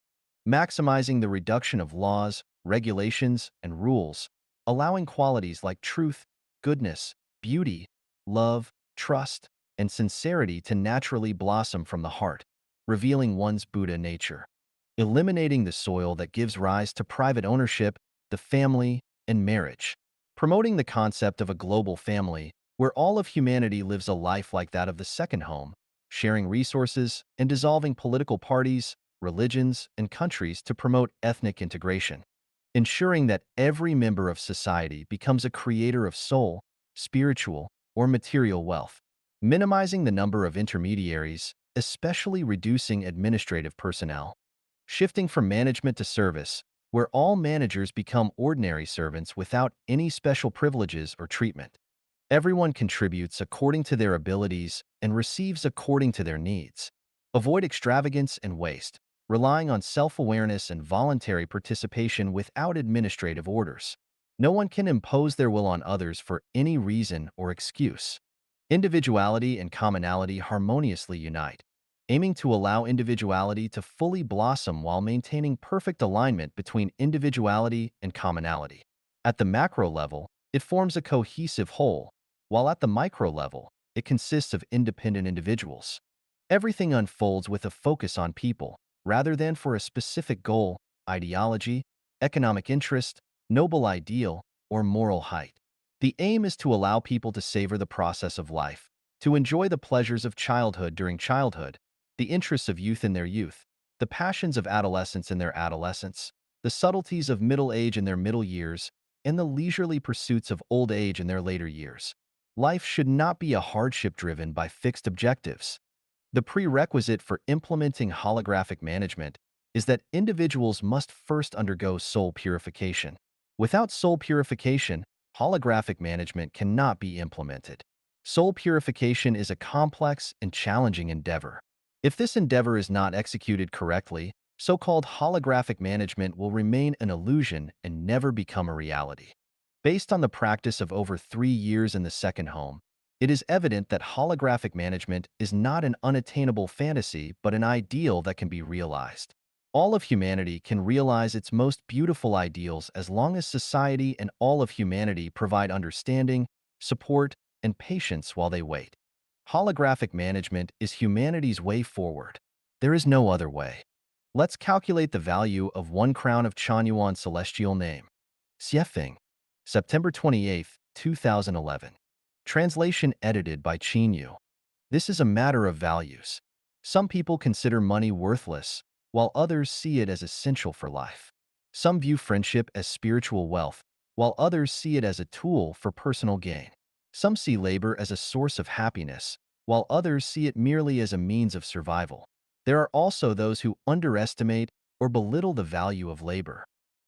Maximizing the reduction of laws, regulations, and rules, allowing qualities like truth, goodness, beauty, love, trust, and sincerity to naturally blossom from the heart, revealing one's Buddha nature. Eliminating the soil that gives rise to private ownership, the family, and marriage. Promoting the concept of a global family, where all of humanity lives a life like that of the second home, sharing resources and dissolving political parties, religions, and countries to promote ethnic integration. Ensuring that every member of society becomes a creator of soul, spiritual, or material wealth. Minimizing the number of intermediaries, especially reducing administrative personnel. Shifting from management to service, where all managers become ordinary servants without any special privileges or treatment. Everyone contributes according to their abilities and receives according to their needs. Avoid extravagance and waste, relying on self-awareness and voluntary participation without administrative orders. No one can impose their will on others for any reason or excuse. Individuality and commonality harmoniously unite, aiming to allow individuality to fully blossom while maintaining perfect alignment between individuality and commonality. At the macro level, it forms a cohesive whole, while at the micro level, it consists of independent individuals. Everything unfolds with a focus on people, rather than for a specific goal, ideology, economic interest, noble ideal, or moral height. The aim is to allow people to savor the process of life, to enjoy the pleasures of childhood during childhood, the interests of youth in their youth, the passions of adolescence in their adolescence, the subtleties of middle age in their middle years, and the leisurely pursuits of old age in their later years. Life should not be a hardship driven by fixed objectives. The prerequisite for implementing holographic management is that individuals must first undergo soul purification. Without soul purification, holographic management cannot be implemented. Soul purification is a complex and challenging endeavor. If this endeavor is not executed correctly, so-called holographic management will remain an illusion and never become a reality. Based on the practice of over 3 years in the second home, it is evident that holographic management is not an unattainable fantasy but an ideal that can be realized. All of humanity can realize its most beautiful ideals as long as society and all of humanity provide understanding, support, and patience while they wait. Holographic management is humanity's way forward. There is no other way. Let's calculate the value of 1 crown of Chanyuan celestial name. Xiefeng, September 28, 2011. Translation edited by Qin Yu. This is a matter of values. Some people consider money worthless, while others see it as essential for life. Some view friendship as spiritual wealth, while others see it as a tool for personal gain. Some see labor as a source of happiness, while others see it merely as a means of survival. There are also those who underestimate or belittle the value of labor.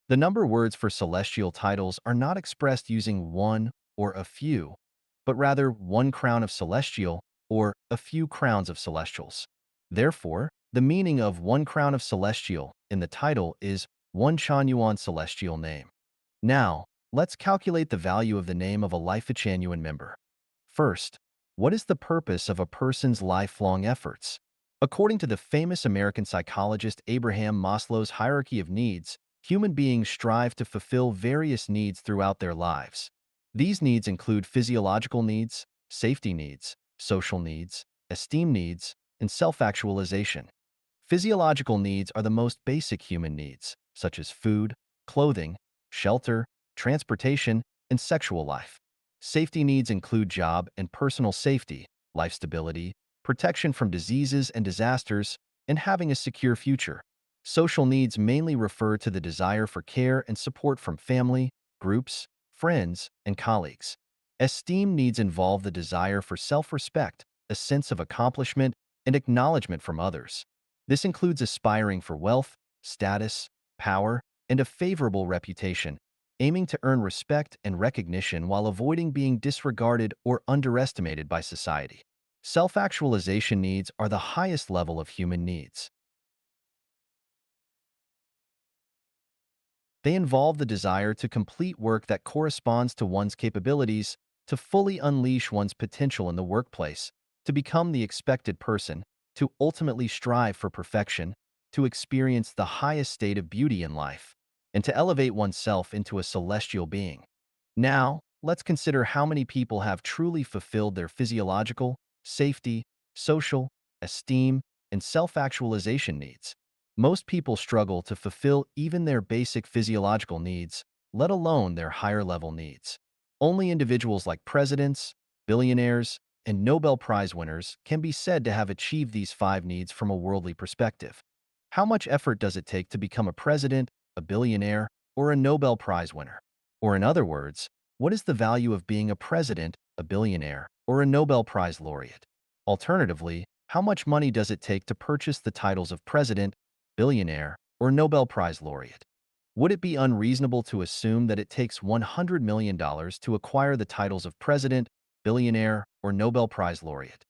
The number words for celestial titles are not expressed using one or a few, but rather 1 crown of celestial or a few crowns of celestials. Therefore, the meaning of 1 crown of celestial in the title is 1 Chanyuan celestial name. Now, let's calculate the value of the name of a Life-Chanyuan member. First, what is the purpose of a person's lifelong efforts? According to the famous American psychologist Abraham Maslow's hierarchy of needs, human beings strive to fulfill various needs throughout their lives. These needs include physiological needs, safety needs, social needs, esteem needs, and self-actualization. Physiological needs are the most basic human needs, such as food, clothing, shelter, transportation, and sexual life. Safety needs include job and personal safety, life stability, protection from diseases and disasters, and having a secure future. Social needs mainly refer to the desire for care and support from family, groups, friends, and colleagues. Esteem needs involve the desire for self-respect, a sense of accomplishment, and acknowledgement from others. This includes aspiring for wealth, status, power, and a favorable reputation, aiming to earn respect and recognition while avoiding being disregarded or underestimated by society. Self-actualization needs are the highest level of human needs. They involve the desire to complete work that corresponds to one's capabilities, to fully unleash one's potential in the workplace, to become the expected person, to ultimately strive for perfection, to experience the highest state of beauty in life, and to elevate oneself into a celestial being. Now, let's consider how many people have truly fulfilled their physiological, safety, social, esteem, and self-actualization needs. Most people struggle to fulfill even their basic physiological needs, let alone their higher-level needs. Only individuals like presidents, billionaires, and Nobel Prize winners can be said to have achieved these 5 needs from a worldly perspective. How much effort does it take to become a president, a billionaire, or a Nobel Prize winner? Or in other words, what is the value of being a president, a billionaire, or a Nobel Prize laureate? Alternatively, how much money does it take to purchase the titles of president, billionaire, or Nobel Prize laureate? Would it be unreasonable to assume that it takes $100 million to acquire the titles of president, billionaire, or Nobel Prize laureate?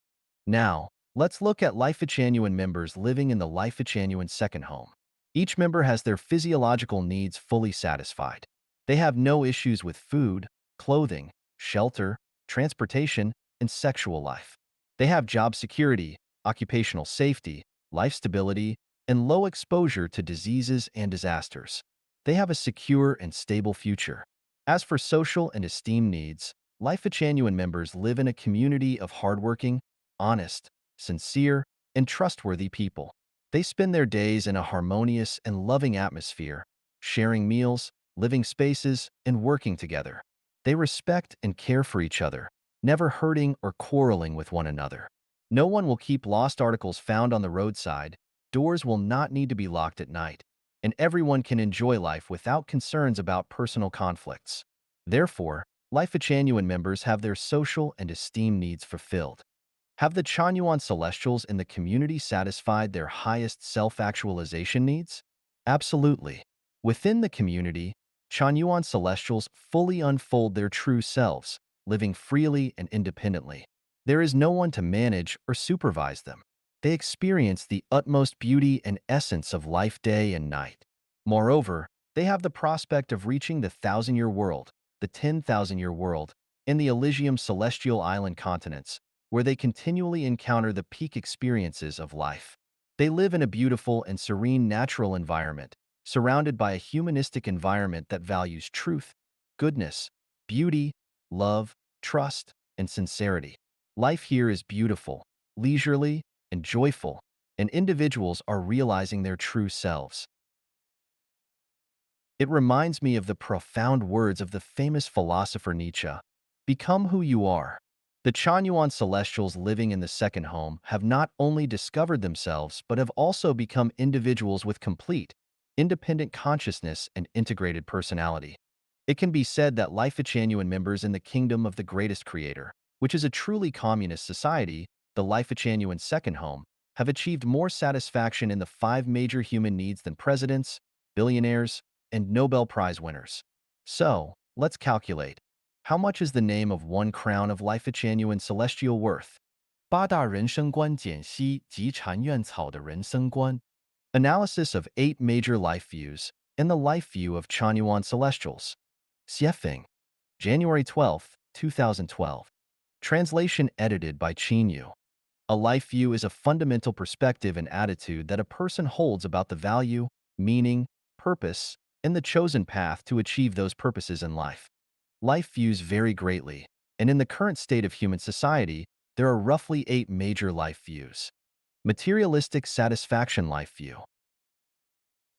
Now, let's look at Life-Chanyuan members living in the Life-Chanyuan second home. Each member has their physiological needs fully satisfied. They have no issues with food, clothing, shelter, transportation, and sexual life. They have job security, occupational safety, life stability, and low exposure to diseases and disasters. They have a secure and stable future. As for social and esteem needs, Life-Chanyuan members live in a community of hardworking, honest, sincere, and trustworthy people. They spend their days in a harmonious and loving atmosphere, sharing meals, living spaces, and working together. They respect and care for each other, never hurting or quarreling with one another. No one will keep lost articles found on the roadside, doors will not need to be locked at night, and everyone can enjoy life without concerns about personal conflicts. Therefore, Life-Chanyuan members have their social and esteem needs fulfilled. Have the Chanyuan Celestials in the community satisfied their highest self-actualization needs? Absolutely. Within the community, Chanyuan Celestials fully unfold their true selves, living freely and independently. There is no one to manage or supervise them. They experience the utmost beauty and essence of life day and night. Moreover, they have the prospect of reaching the 1,000-year world, the 10,000-year world, and the Elysium celestial island continents, where they continually encounter the peak experiences of life. They live in a beautiful and serene natural environment, surrounded by a humanistic environment that values truth, goodness, beauty, love, trust, and sincerity. Life here is beautiful, leisurely, and joyful, and individuals are realizing their true selves. It reminds me of the profound words of the famous philosopher Nietzsche: "Become who you are." The Chanyuan celestials living in the second home have not only discovered themselves but have also become individuals with complete, independent consciousness and integrated personality. It can be said that Life-Chanyuan members in the kingdom of the greatest creator, which is a truly communist society, the Life-Chanyuan second home, have achieved more satisfaction in the five major human needs than presidents, billionaires, and Nobel Prize winners. So, let's calculate. How much is the name of one crown of Life-Chanyuan celestial worth? 八大人生观简析及禅院草的人生观 Analysis of 8 major life views and the life view of Chanyuan celestials. Xiefeng, January 12, 2012. Translation edited by Qin Yu. A life view is a fundamental perspective and attitude that a person holds about the value, meaning, purpose, and the chosen path to achieve those purposes in life. Life views vary greatly, and in the current state of human society, there are roughly 8 major life views. Materialistic satisfaction life view.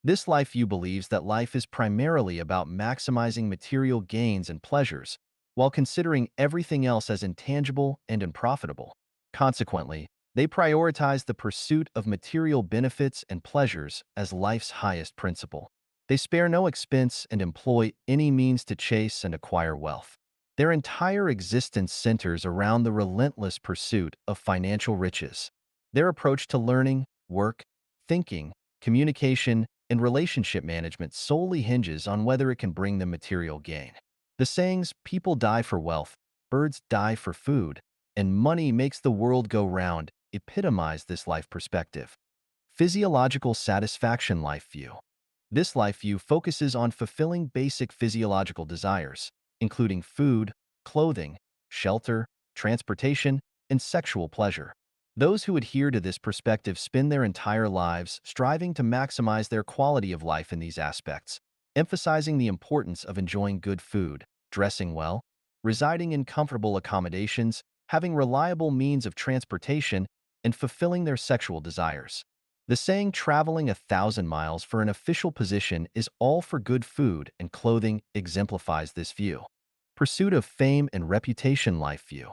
This life view believes that life is primarily about maximizing material gains and pleasures, while considering everything else as intangible and unprofitable. Consequently, they prioritize the pursuit of material benefits and pleasures as life's highest principle. They spare no expense and employ any means to chase and acquire wealth. Their entire existence centers around the relentless pursuit of financial riches. Their approach to learning, work, thinking, communication, and relationship management solely hinges on whether it can bring them material gain. The sayings, "people die for wealth, birds die for food, and money makes the world go round," epitomize this life perspective. Physiological satisfaction life view. This life view focuses on fulfilling basic physiological desires, including food, clothing, shelter, transportation, and sexual pleasure. Those who adhere to this perspective spend their entire lives striving to maximize their quality of life in these aspects, emphasizing the importance of enjoying good food, dressing well, residing in comfortable accommodations, having reliable means of transportation, and fulfilling their sexual desires. The saying "traveling 1,000 miles for an official position is all for good food and clothing" exemplifies this view. Pursuit of fame and reputation life view.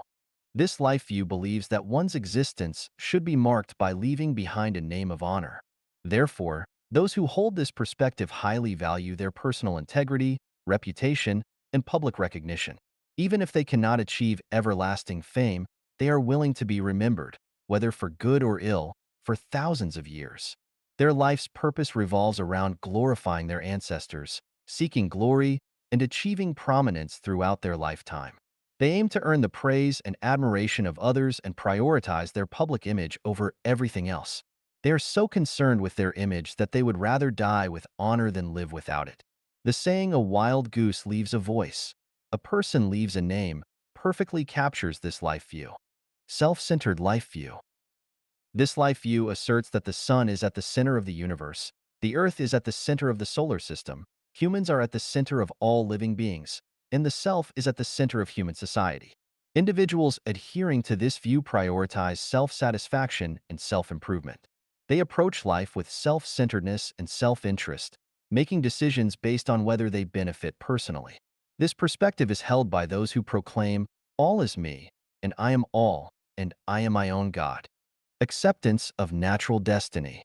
This life view believes that one's existence should be marked by leaving behind a name of honor. Therefore, those who hold this perspective highly value their personal integrity, reputation, and public recognition. Even if they cannot achieve everlasting fame, they are willing to be remembered, whether for good or ill, for thousands of years. Their life's purpose revolves around glorifying their ancestors, seeking glory, and achieving prominence throughout their lifetime. They aim to earn the praise and admiration of others and prioritize their public image over everything else. They are so concerned with their image that they would rather die with honor than live without it. The saying "a wild goose leaves a voice, a person leaves a name" perfectly captures this life view. Self-centered life view. This life view asserts that the sun is at the center of the universe, the earth is at the center of the solar system, humans are at the center of all living beings, and the self is at the center of human society. Individuals adhering to this view prioritize self-satisfaction and self-improvement. They approach life with self-centeredness and self-interest, making decisions based on whether they benefit personally. This perspective is held by those who proclaim, "All is me, and I am all, and I am my own God." Acceptance of natural destiny.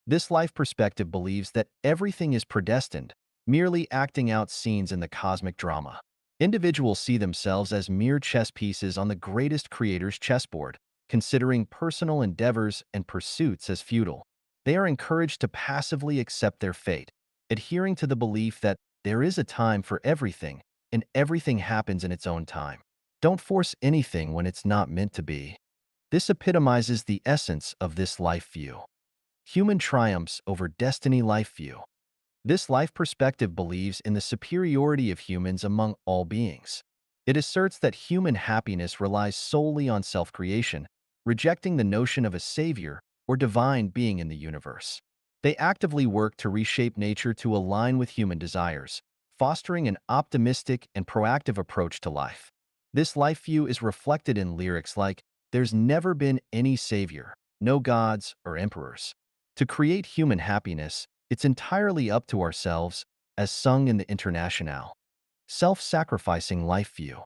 This life perspective believes that everything is predestined, merely acting out scenes in the cosmic drama. Individuals see themselves as mere chess pieces on the greatest creator's chessboard, considering personal endeavors and pursuits as futile. They are encouraged to passively accept their fate, adhering to the belief that there is a time for everything, and everything happens in its own time. Don't force anything when it's not meant to be. This epitomizes the essence of this life view. Human triumphs over destiny life view. This life perspective believes in the superiority of humans among all beings. It asserts that human happiness relies solely on self-creation, rejecting the notion of a savior or divine being in the universe. They actively work to reshape nature to align with human desires, fostering an optimistic and proactive approach to life. This life view is reflected in lyrics like "There's never been any savior, no gods or emperors. To create human happiness, it's entirely up to ourselves, as sung in the Internationale. Self-sacrificing life view.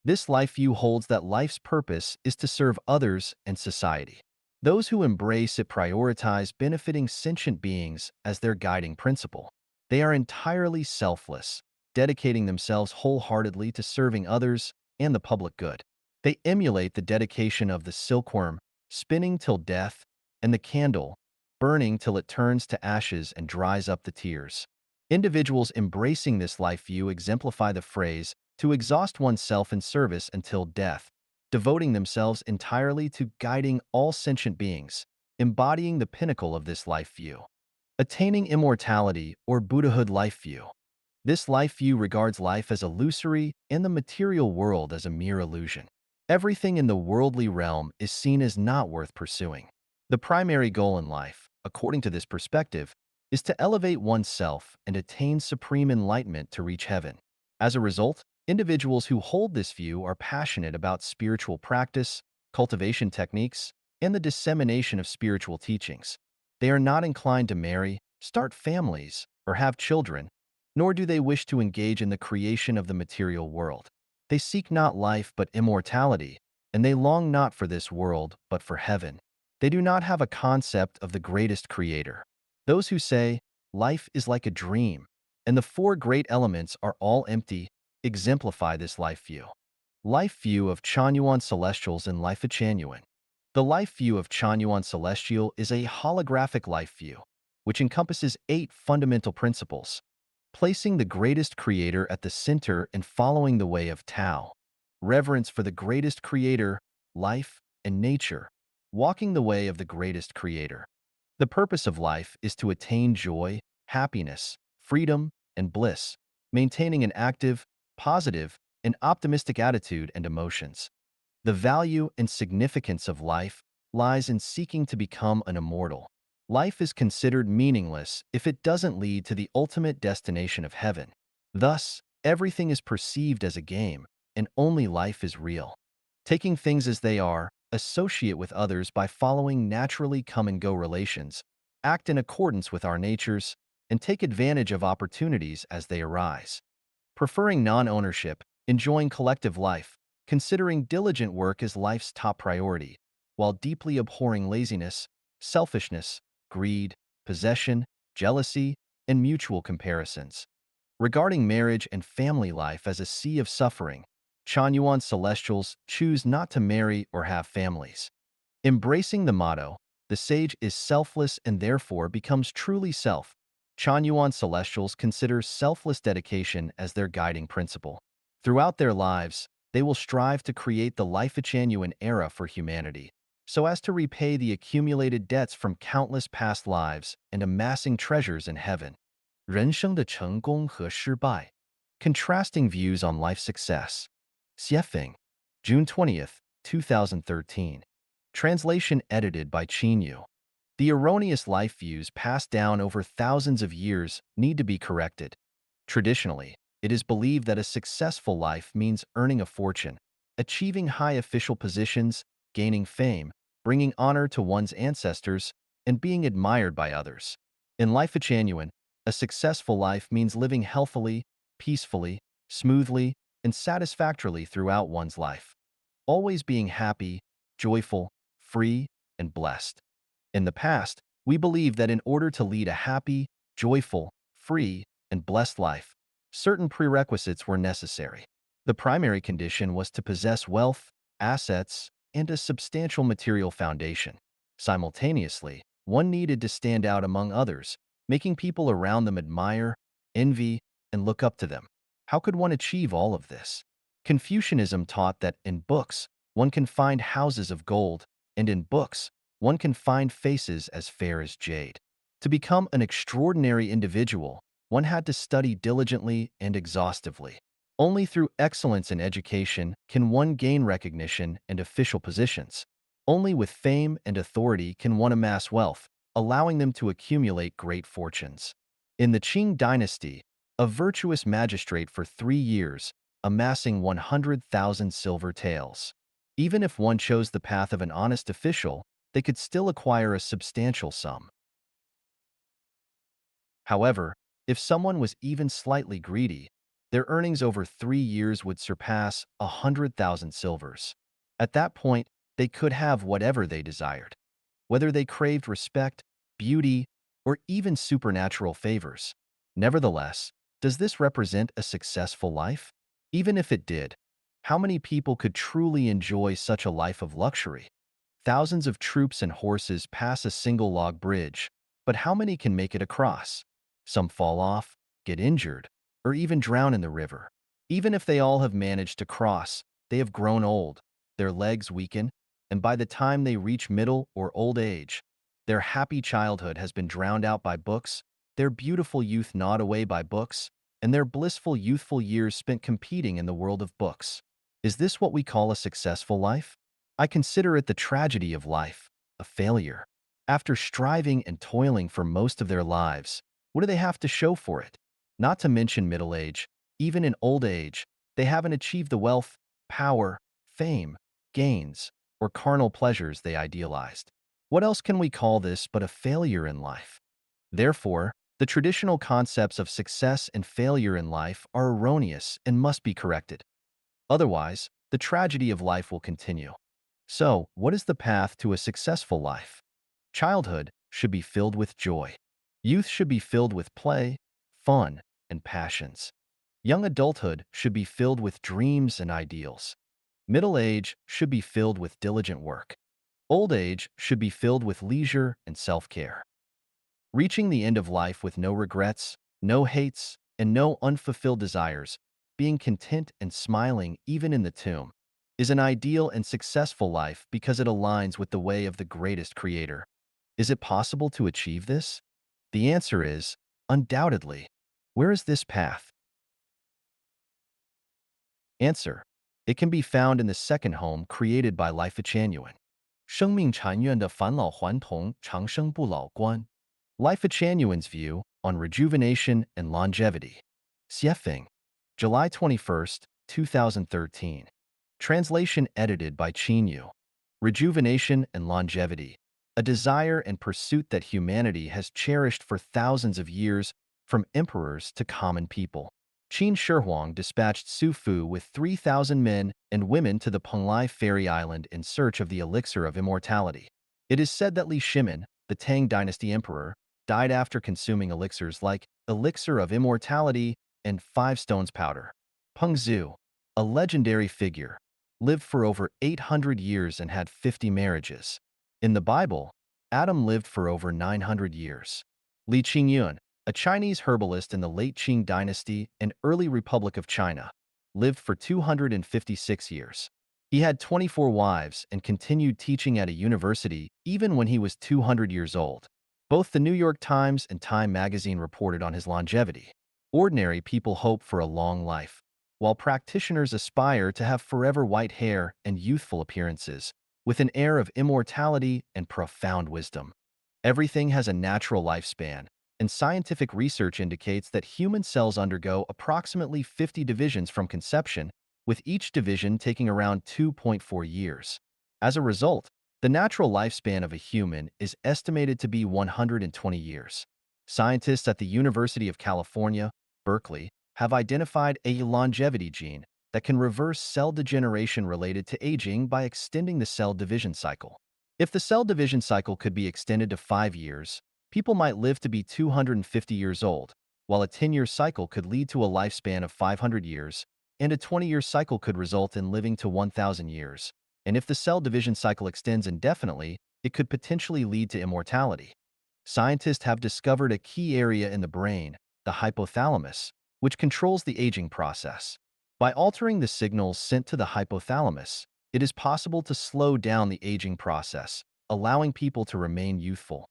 This life view holds that life's purpose is to serve others and society. Those who embrace it prioritize benefiting sentient beings as their guiding principle. They are entirely selfless, dedicating themselves wholeheartedly to serving others and the public good. They emulate the dedication of the silkworm, spinning till death, and the candle, burning till it turns to ashes and dries up the tears. Individuals embracing this life view exemplify the phrase, to exhaust oneself in service until death, devoting themselves entirely to guiding all sentient beings, embodying the pinnacle of this life view. Attaining immortality or Buddhahood life view. This life view regards life as illusory and the material world as a mere illusion. Everything in the worldly realm is seen as not worth pursuing. The primary goal in life, according to this perspective, is to elevate oneself and attain supreme enlightenment to reach heaven. As a result, individuals who hold this view are passionate about spiritual practice, cultivation techniques, and the dissemination of spiritual teachings. They are not inclined to marry, start families, or have children, nor do they wish to engage in the creation of the material world. They seek not life but immortality, and they long not for this world but for heaven. They do not have a concept of the greatest creator. Those who say, life is like a dream, and the four great elements are all empty, exemplify this life view. Life view of Chanyuan Celestials in Life Changyuan. The life view of Chanyuan Celestial is a holographic life view, which encompasses 8 fundamental principles, placing the greatest creator at the center and following the way of Tao, reverence for the greatest creator, life, and nature, walking the way of the greatest creator. The purpose of life is to attain joy, happiness, freedom, and bliss, maintaining an active, positive, and optimistic attitude and emotions. The value and significance of life lies in seeking to become an immortal. Life is considered meaningless if it doesn't lead to the ultimate destination of heaven. Thus, everything is perceived as a game, and only life is real. Taking things as they are, associate with others by following naturally come-and-go relations, act in accordance with our natures, and take advantage of opportunities as they arise. Preferring non-ownership, enjoying collective life, considering diligent work as life's top priority, while deeply abhorring laziness, selfishness, greed, possession, jealousy, and mutual comparisons. Regarding marriage and family life as a sea of suffering, Chanyuan Celestials choose not to marry or have families. Embracing the motto, the sage is selfless and therefore becomes truly self, Chanyuan Celestials consider selfless dedication as their guiding principle. Throughout their lives, they will strive to create the Life-Changyuan era for humanity, so as to repay the accumulated debts from countless past lives and amassing treasures in heaven. 人生的成功和失败 Contrasting views on life success. Xiefeng, June 20th, 2013. Translation edited by Qin Yu. The erroneous life views passed down over thousands of years need to be corrected. Traditionally, it is believed that a successful life means earning a fortune, achieving high official positions, gaining fame, bringing honor to one's ancestors, and being admired by others. In Life Changyuan, a successful life means living healthily, peacefully, smoothly, and satisfactorily throughout one's life. Always being happy, joyful, free, and blessed. In the past, we believed that in order to lead a happy, joyful, free, and blessed life, certain prerequisites were necessary. The primary condition was to possess wealth, assets, and a substantial material foundation. Simultaneously, one needed to stand out among others, making people around them admire, envy, and look up to them. How could one achieve all of this? Confucianism taught that in books, one can find houses of gold, and in books, one can find faces as fair as jade. To become an extraordinary individual, one had to study diligently and exhaustively. Only through excellence in education can one gain recognition and official positions. Only with fame and authority can one amass wealth, allowing them to accumulate great fortunes. In the Qing dynasty, a virtuous magistrate for 3 years, amassing 100,000 silver taels. Even if one chose the path of an honest official, they could still acquire a substantial sum. However, if someone was even slightly greedy, their earnings over 3 years would surpass 100,000 silvers. At that point, they could have whatever they desired, whether they craved respect, beauty, or even supernatural favors. Nevertheless, does this represent a successful life? Even if it did, how many people could truly enjoy such a life of luxury? Thousands of troops and horses pass a single log bridge, but how many can make it across? Some fall off, get injured, or even drown in the river. Even if they all have managed to cross, they have grown old, their legs weaken, and by the time they reach middle or old age, their happy childhood has been drowned out by books, their beautiful youth gnawed away by books, and their blissful youthful years spent competing in the world of books. Is this what we call a successful life? I consider it the tragedy of life, a failure. After striving and toiling for most of their lives, what do they have to show for it? Not to mention middle age, even in old age, they haven't achieved the wealth, power, fame, gains, or carnal pleasures they idealized. What else can we call this but a failure in life? Therefore, the traditional concepts of success and failure in life are erroneous and must be corrected. Otherwise, the tragedy of life will continue. So, what is the path to a successful life? Childhood should be filled with joy. Youth should be filled with play, fun, and passions. Young adulthood should be filled with dreams and ideals. Middle age should be filled with diligent work. Old age should be filled with leisure and self-care. Reaching the end of life with no regrets, no hates, and no unfulfilled desires, being content and smiling even in the tomb, is an ideal and successful life because it aligns with the way of the greatest creator. Is it possible to achieve this? The answer is, undoubtedly. Where is this path? Answer. It can be found in the second home created by Life Genuine. 生命禅院的返老还童长生不老观. Life Genuine's view on rejuvenation and longevity. Xiefeng. July 21st, 2013. Translation edited by Qin Yu. Rejuvenation and longevity. A desire and pursuit that humanity has cherished for thousands of years, from emperors to common people. Qin Shi Huang dispatched Su Fu with 3,000 men and women to the Penglai fairy island in search of the elixir of immortality. It is said that Li Shimin, the Tang dynasty emperor, died after consuming elixirs like elixir of immortality and 5 stones powder. Peng Zhu, a legendary figure, lived for over 800 years and had 50 marriages. In the Bible, Adam lived for over 900 years. Li Qingyun, a Chinese herbalist in the late Qing dynasty and early Republic of China, lived for 256 years. He had 24 wives and continued teaching at a university even when he was 200 years old. Both the New York Times and Time magazine reported on his longevity. Ordinary people hope for a long life, while practitioners aspire to have forever white hair and youthful appearances, with an air of immortality and profound wisdom. Everything has a natural lifespan, and scientific research indicates that human cells undergo approximately 50 divisions from conception, with each division taking around 2.4 years. As a result, the natural lifespan of a human is estimated to be 120 years. Scientists at the University of California, Berkeley, have identified a longevity gene that can reverse cell degeneration related to aging by extending the cell division cycle. If the cell division cycle could be extended to 5 years, people might live to be 250 years old, while a 10-year cycle could lead to a lifespan of 500 years, and a 20-year cycle could result in living to 1,000 years. And if the cell division cycle extends indefinitely, it could potentially lead to immortality. Scientists have discovered a key area in the brain, the hypothalamus, which controls the aging process. By altering the signals sent to the hypothalamus, it is possible to slow down the aging process, allowing people to remain youthful.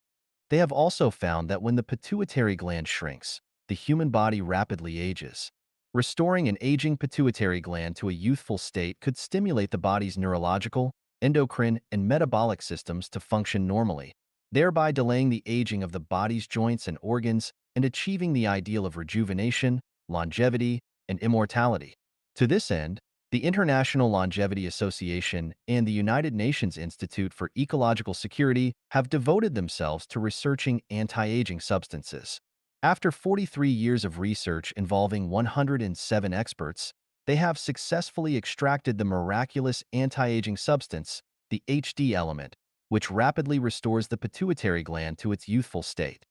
They have also found that when the pituitary gland shrinks, the human body rapidly ages. Restoring an aging pituitary gland to a youthful state could stimulate the body's neurological, endocrine, and metabolic systems to function normally, thereby delaying the aging of the body's joints and organs and achieving the ideal of rejuvenation, longevity, and immortality. To this end, The International Longevity Association and the United Nations Institute for Ecological Security have devoted themselves to researching anti-aging substances. After 43 years of research involving 107 experts, they have successfully extracted the miraculous anti-aging substance, the HD element, which rapidly restores the pituitary gland to its youthful state.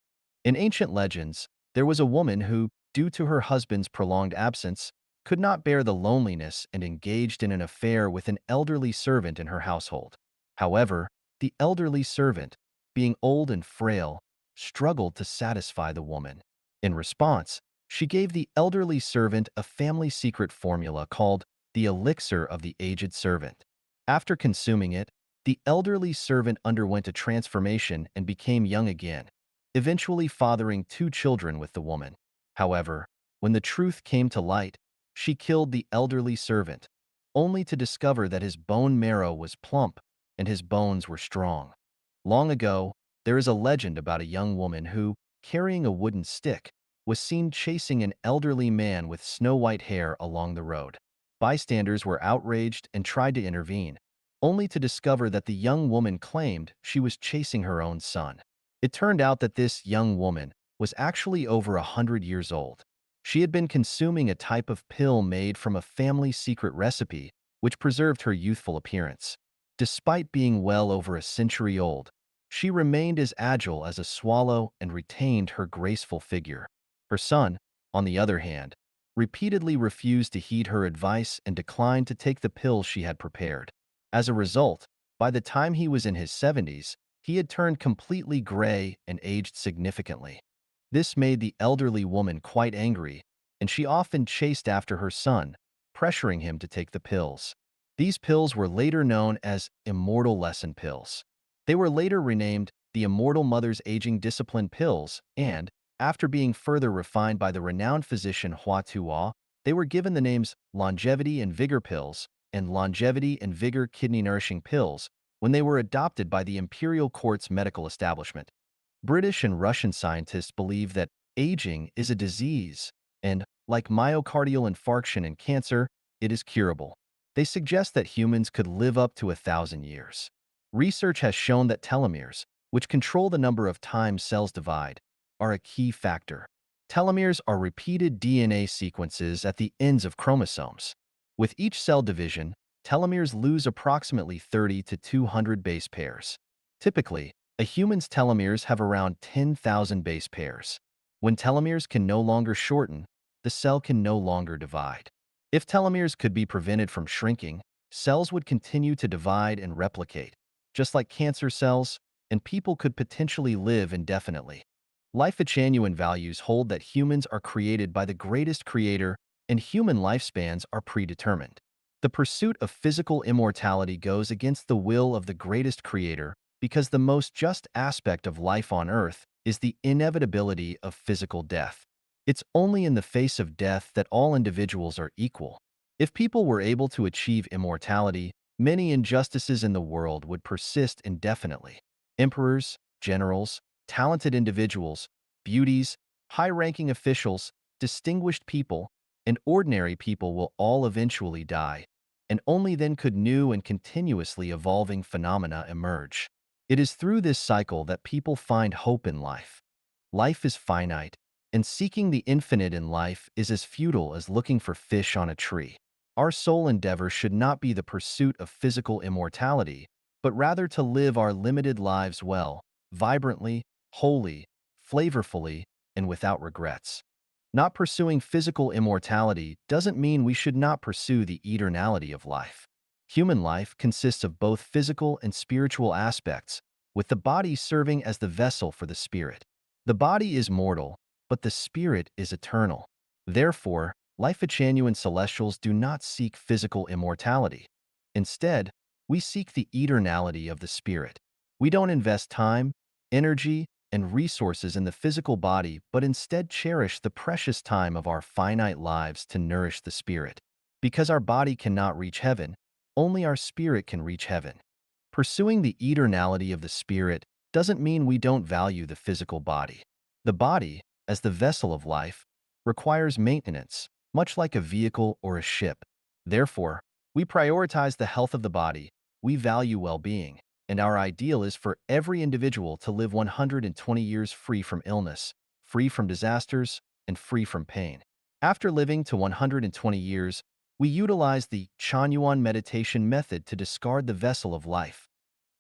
In ancient legends, there was a woman who, due to her husband's prolonged absence, could not bear the loneliness and engaged in an affair with an elderly servant in her household. However, the elderly servant, being old and frail, struggled to satisfy the woman. In response, she gave the elderly servant a family secret formula called the elixir of the aged servant. After consuming it, the elderly servant underwent a transformation and became young again, eventually fathering 2 children with the woman. However, when the truth came to light, she killed the elderly servant, only to discover that his bone marrow was plump and his bones were strong. Long ago, there is a legend about a young woman who, carrying a wooden stick, was seen chasing an elderly man with snow-white hair along the road. Bystanders were outraged and tried to intervene, only to discover that the young woman claimed she was chasing her own son. It turned out that this young woman was actually over 100 years old. She had been consuming a type of pill made from a family secret recipe which preserved her youthful appearance. Despite being well over a century old, she remained as agile as a swallow and retained her graceful figure. Her son, on the other hand, repeatedly refused to heed her advice and declined to take the pills she had prepared. As a result, by the time he was in his 70s, he had turned completely gray and aged significantly. This made the elderly woman quite angry, and she often chased after her son, pressuring him to take the pills. These pills were later known as Immortal Lesson pills. They were later renamed the Immortal Mother's Aging Discipline pills, and, after being further refined by the renowned physician Hua Tuo, they were given the names Longevity and Vigor pills and Longevity and Vigor Kidney Nourishing pills when they were adopted by the Imperial Court's medical establishment. British and Russian scientists believe that aging is a disease and, like myocardial infarction and cancer, it is curable. They suggest that humans could live up to 1,000 years. Research has shown that telomeres, which control the number of times cells divide, are a key factor. Telomeres are repeated DNA sequences at the ends of chromosomes. With each cell division, telomeres lose approximately 30 to 200 base pairs. Typically, a human's telomeres have around 10,000 base pairs. When telomeres can no longer shorten, the cell can no longer divide. If telomeres could be prevented from shrinking, cells would continue to divide and replicate, just like cancer cells, and people could potentially live indefinitely. Life-Genuine values hold that humans are created by the greatest creator and human lifespans are predetermined. The pursuit of physical immortality goes against the will of the greatest creator because the most just aspect of life on earth is the inevitability of physical death. It's only in the face of death that all individuals are equal. If people were able to achieve immortality, many injustices in the world would persist indefinitely. Emperors, generals, talented individuals, beauties, high-ranking officials, distinguished people, and ordinary people will all eventually die, and only then could new and continuously evolving phenomena emerge. It is through this cycle that people find hope in life. Life is finite, and seeking the infinite in life is as futile as looking for fish on a tree. Our sole endeavor should not be the pursuit of physical immortality, but rather to live our limited lives well, vibrantly, wholly, flavorfully, and without regrets. Not pursuing physical immortality doesn't mean we should not pursue the eternality of life. Human life consists of both physical and spiritual aspects, with the body serving as the vessel for the spirit. The body is mortal, but the spirit is eternal. Therefore, Life-Genuine Celestials do not seek physical immortality. Instead, we seek the eternality of the spirit. We don't invest time, energy, and resources in the physical body, but instead cherish the precious time of our finite lives to nourish the spirit. Because our body cannot reach heaven, only our spirit can reach heaven. Pursuing the eternality of the spirit doesn't mean we don't value the physical body. The body, as the vessel of life, requires maintenance, much like a vehicle or a ship. Therefore, we prioritize the health of the body, we value well-being, and our ideal is for every individual to live 120 years free from illness, free from disasters, and free from pain. After living to 120 years, we utilize the Chanyuan meditation method to discard the vessel of life,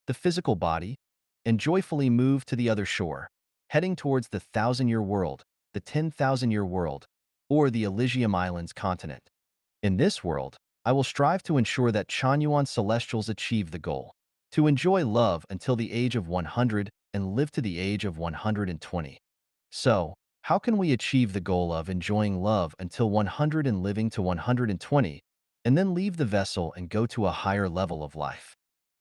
the physical body, and joyfully move to the other shore, heading towards the 1,000-year world, the 10,000-year world, or the Elysium Islands continent. In this world, I will strive to ensure that Chanyuan celestials achieve the goal, to enjoy love until the age of 100 and live to the age of 120. So, how can we achieve the goal of enjoying love until 100 and living to 120, and then leave the vessel and go to a higher level of life?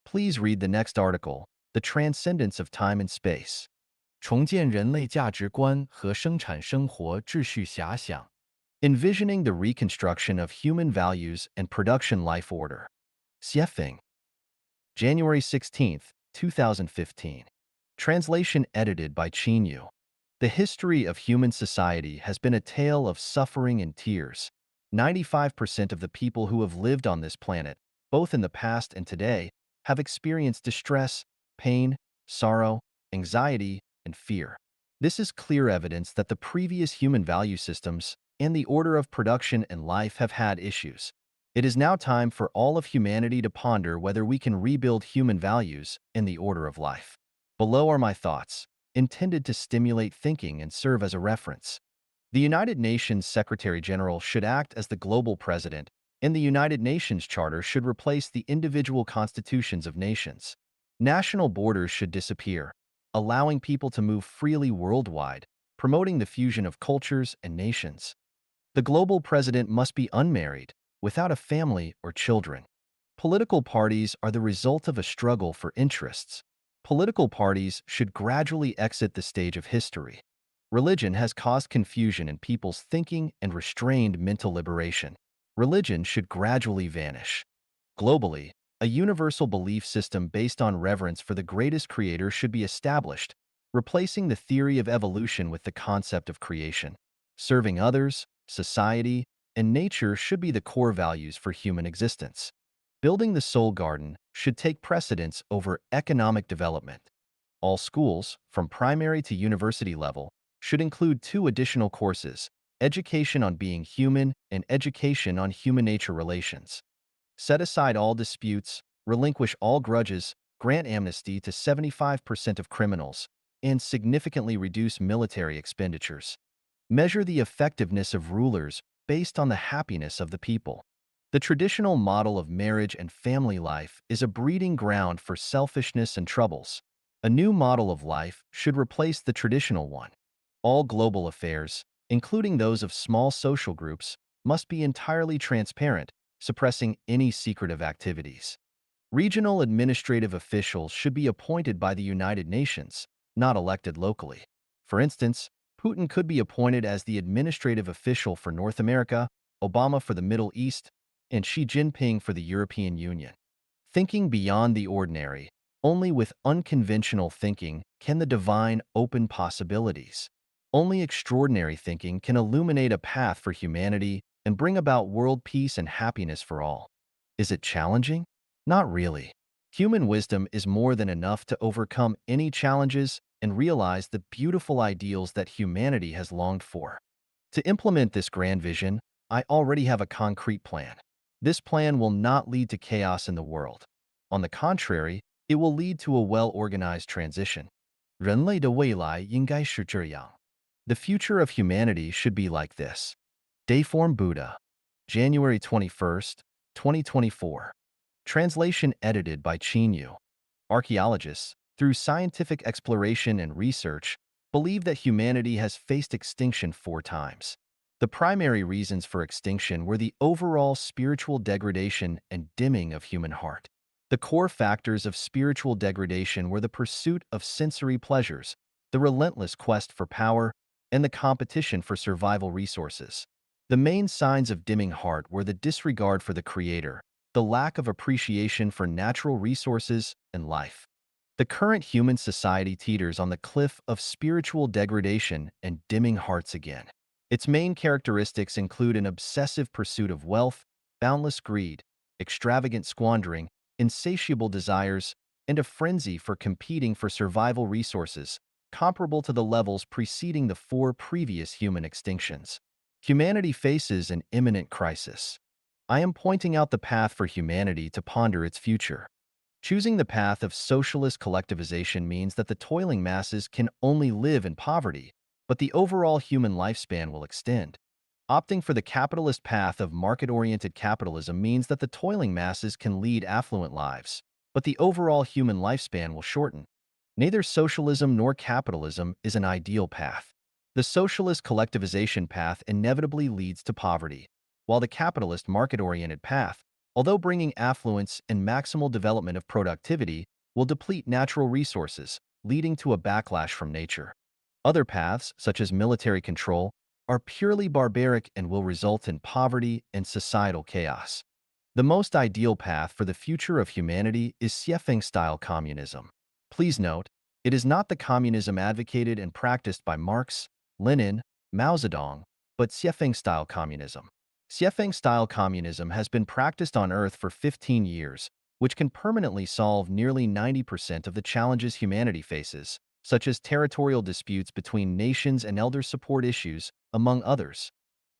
Please read the next article, The Transcendence of Time and Space. 重建人类价值观和生产生活秩序遐想。Envisioning the Reconstruction of Human Values and Production Life Order. Xiefeng. January 16th, 2015. Translation edited by Qin Yu. The history of human society has been a tale of suffering and tears. 95% of the people who have lived on this planet, both in the past and today, have experienced distress, pain, sorrow, anxiety, and fear. This is clear evidence that the previous human value systems and the order of production and life have had issues. It is now time for all of humanity to ponder whether we can rebuild human values and the order of life. Below are my thoughts, intended to stimulate thinking and serve as a reference. The United Nations Secretary-General should act as the global president, and the United Nations Charter should replace the individual constitutions of nations. National borders should disappear, allowing people to move freely worldwide, promoting the fusion of cultures and nations. The global president must be unmarried, without a family or children. Political parties are the result of a struggle for interests. Political parties should gradually exit the stage of history. Religion has caused confusion in people's thinking and restrained mental liberation. Religion should gradually vanish. Globally, a universal belief system based on reverence for the greatest creator should be established, replacing the theory of evolution with the concept of creation. Serving others, society, and nature should be the core values for human existence. Building the soul garden should take precedence over economic development. All schools, from primary to university level, should include 2 additional courses: education on being human and education on human-nature relations. Set aside all disputes, relinquish all grudges, grant amnesty to 75% of criminals, and significantly reduce military expenditures. Measure the effectiveness of rulers based on the happiness of the people. The traditional model of marriage and family life is a breeding ground for selfishness and troubles. A new model of life should replace the traditional one. All global affairs, including those of small social groups, must be entirely transparent, suppressing any secretive activities. Regional administrative officials should be appointed by the United Nations, not elected locally. For instance, Putin could be appointed as the administrative official for North America, Obama for the Middle East, and Xi Jinping for the European Union. Thinking beyond the ordinary, only with unconventional thinking can the divine open possibilities. Only extraordinary thinking can illuminate a path for humanity and bring about world peace and happiness for all. Is it challenging? Not really. Human wisdom is more than enough to overcome any challenges and realize the beautiful ideals that humanity has longed for. To implement this grand vision, I already have a concrete plan. This plan will not lead to chaos in the world. On the contrary, it will lead to a well-organized transition. 人类的未来应该是这样。The future of humanity should be like this. Dayform Buddha. January 21st, 2024. Translation edited by Qin Yu. Archaeologists, through scientific exploration and research, believe that humanity has faced extinction 4 times. The primary reasons for extinction were the overall spiritual degradation and dimming of human heart. The core factors of spiritual degradation were the pursuit of sensory pleasures, the relentless quest for power, and the competition for survival resources. The main signs of dimming heart were the disregard for the Creator, the lack of appreciation for natural resources and life. The current human society teeters on the cliff of spiritual degradation and dimming hearts again. Its main characteristics include an obsessive pursuit of wealth, boundless greed, extravagant squandering, insatiable desires, and a frenzy for competing for survival resources, comparable to the levels preceding the four previous human extinctions. Humanity faces an imminent crisis. I am pointing out the path for humanity to ponder its future. Choosing the path of socialist collectivization means that the toiling masses can only live in poverty, but the overall human lifespan will extend. Opting for the capitalist path of market-oriented capitalism means that the toiling masses can lead affluent lives, but the overall human lifespan will shorten. Neither socialism nor capitalism is an ideal path. The socialist collectivization path inevitably leads to poverty, while the capitalist market-oriented path, although bringing affluence and maximal development of productivity, will deplete natural resources, leading to a backlash from nature. Other paths, such as military control, are purely barbaric and will result in poverty and societal chaos. The most ideal path for the future of humanity is Xiefeng-style communism. Please note, it is not the communism advocated and practiced by Marx, Lenin, Mao Zedong, but Xiefeng-style communism. Xiefeng-style communism has been practiced on Earth for 15 years, which can permanently solve nearly 90% of the challenges humanity faces, such as territorial disputes between nations and elder support issues, among others.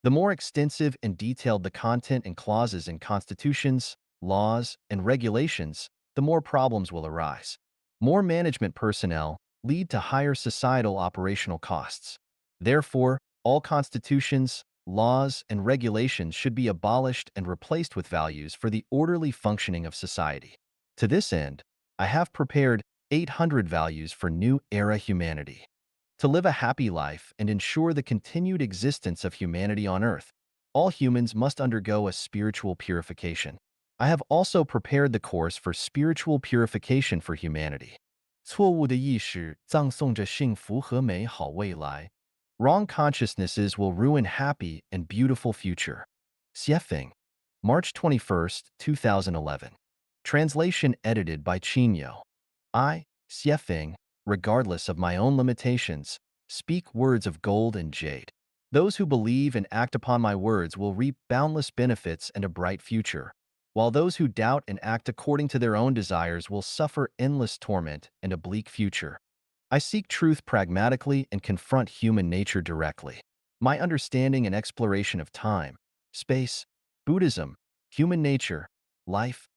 The more extensive and detailed the content and clauses in constitutions, laws, and regulations, the more problems will arise. More management personnel lead to higher societal operational costs. Therefore, all constitutions, laws, and regulations should be abolished and replaced with values for the orderly functioning of society. To this end, I have prepared 800 values for new era humanity. To live a happy life and ensure the continued existence of humanity on Earth, all humans must undergo a spiritual purification. I have also prepared the course for spiritual purification for humanity. 错误的意识葬送着幸福和美好未来. Wrong consciousnesses will ruin happy and beautiful future. Xiefeng, March 21st, 2011. Translation edited by Qinyo. I, Xiefeng, regardless of my own limitations, speak words of gold and jade. Those who believe and act upon my words will reap boundless benefits and a bright future, while those who doubt and act according to their own desires will suffer endless torment and a bleak future. I seek truth pragmatically and confront human nature directly. My understanding and exploration of time, space, Buddhism, human nature, life,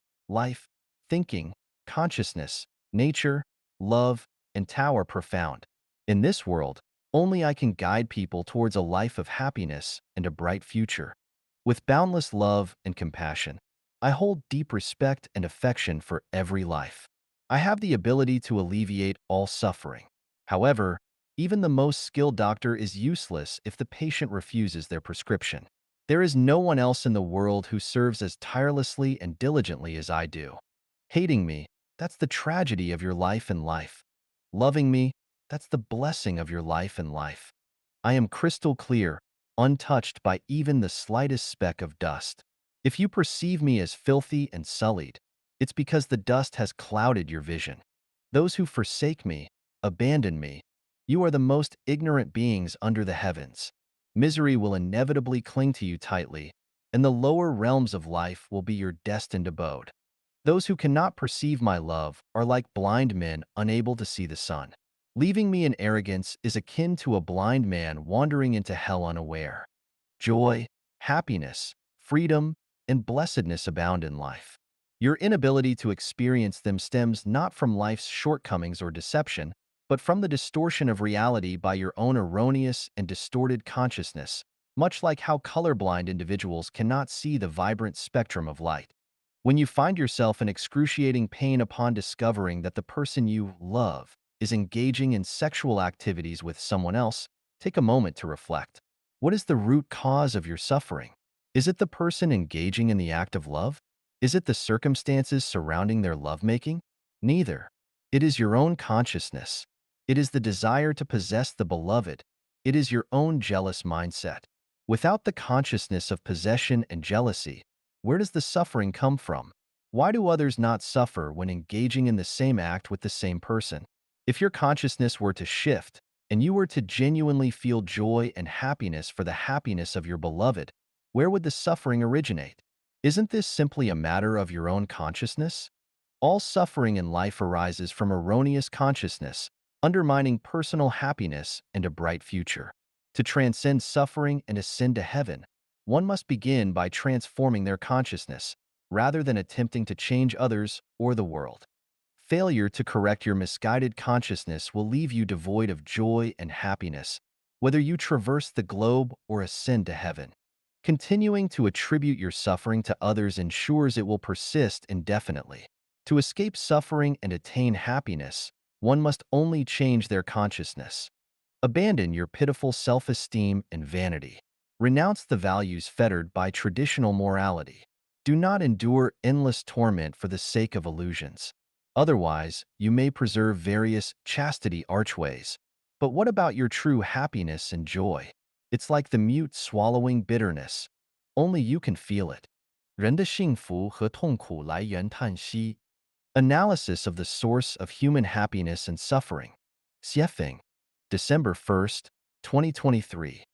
thinking, consciousness, nature, love, and Tao are profound. In this world, only I can guide people towards a life of happiness and a bright future. With boundless love and compassion, I hold deep respect and affection for every life. I have the ability to alleviate all suffering. However, even the most skilled doctor is useless if the patient refuses their prescription. There is no one else in the world who serves as tirelessly and diligently as I do. Hating me, that's the tragedy of your life and life. Loving me, that's the blessing of your life and life. I am crystal clear, untouched by even the slightest speck of dust. If you perceive me as filthy and sullied, it's because the dust has clouded your vision. Those who forsake me, abandon me, you are the most ignorant beings under the heavens. Misery will inevitably cling to you tightly, and the lower realms of life will be your destined abode. Those who cannot perceive my love are like blind men unable to see the sun. Leaving me in arrogance is akin to a blind man wandering into hell unaware. Joy, happiness, freedom, and blessedness abound in life. Your inability to experience them stems not from life's shortcomings or deception, but from the distortion of reality by your own erroneous and distorted consciousness, much like how colorblind individuals cannot see the vibrant spectrum of light. When you find yourself in excruciating pain upon discovering that the person you love is engaging in sexual activities with someone else, take a moment to reflect. What is the root cause of your suffering? Is it the person engaging in the act of love? Is it the circumstances surrounding their lovemaking? Neither. It is your own consciousness. It is the desire to possess the beloved. It is your own jealous mindset. Without the consciousness of possession and jealousy, where does the suffering come from? Why do others not suffer when engaging in the same act with the same person? If your consciousness were to shift, and you were to genuinely feel joy and happiness for the happiness of your beloved, where would the suffering originate? Isn't this simply a matter of your own consciousness? All suffering in life arises from erroneous consciousness, undermining personal happiness and a bright future. To transcend suffering and ascend to heaven, one must begin by transforming their consciousness, rather than attempting to change others or the world. Failure to correct your misguided consciousness will leave you devoid of joy and happiness, whether you traverse the globe or ascend to heaven. Continuing to attribute your suffering to others ensures it will persist indefinitely. To escape suffering and attain happiness, one must only change their consciousness. Abandon your pitiful self-esteem and vanity. Renounce the values fettered by traditional morality. Do not endure endless torment for the sake of illusions. Otherwise, you may preserve various chastity archways. But what about your true happiness and joy? It's like the mute swallowing bitterness. Only you can feel it. 人的幸福和痛苦来源叹息. Analysis of the source of human happiness and suffering. Xiefeng, December 1st, 2023.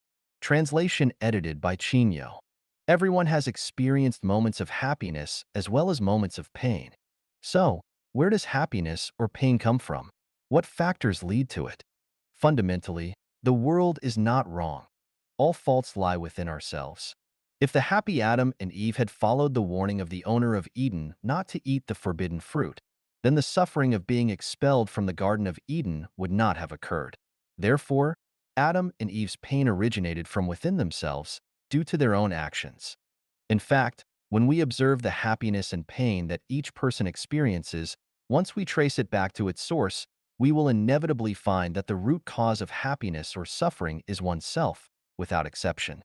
Translation edited by Chinyo. Everyone has experienced moments of happiness as well as moments of pain. So, where does happiness or pain come from? What factors lead to it? Fundamentally, the world is not wrong. All faults lie within ourselves. If the happy Adam and Eve had followed the warning of the owner of Eden not to eat the forbidden fruit, then the suffering of being expelled from the Garden of Eden would not have occurred. Therefore, Adam and Eve's pain originated from within themselves due to their own actions. In fact, when we observe the happiness and pain that each person experiences, once we trace it back to its source, we will inevitably find that the root cause of happiness or suffering is oneself, without exception.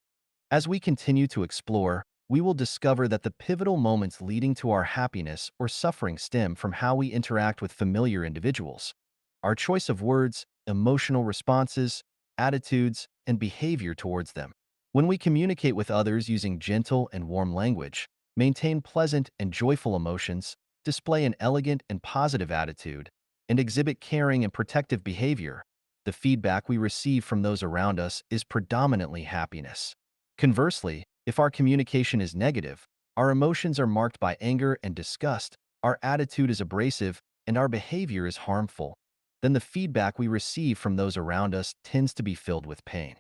As we continue to explore, we will discover that the pivotal moments leading to our happiness or suffering stem from how we interact with familiar individuals. Our choice of words, emotional responses, attitudes, and behavior towards them. When we communicate with others using gentle and warm language, maintain pleasant and joyful emotions, display an elegant and positive attitude, and exhibit caring and protective behavior, the feedback we receive from those around us is predominantly happiness. Conversely, if our communication is negative, our emotions are marked by anger and disgust, our attitude is abrasive, and our behavior is harmful, then the feedback we receive from those around us tends to be filled with pain.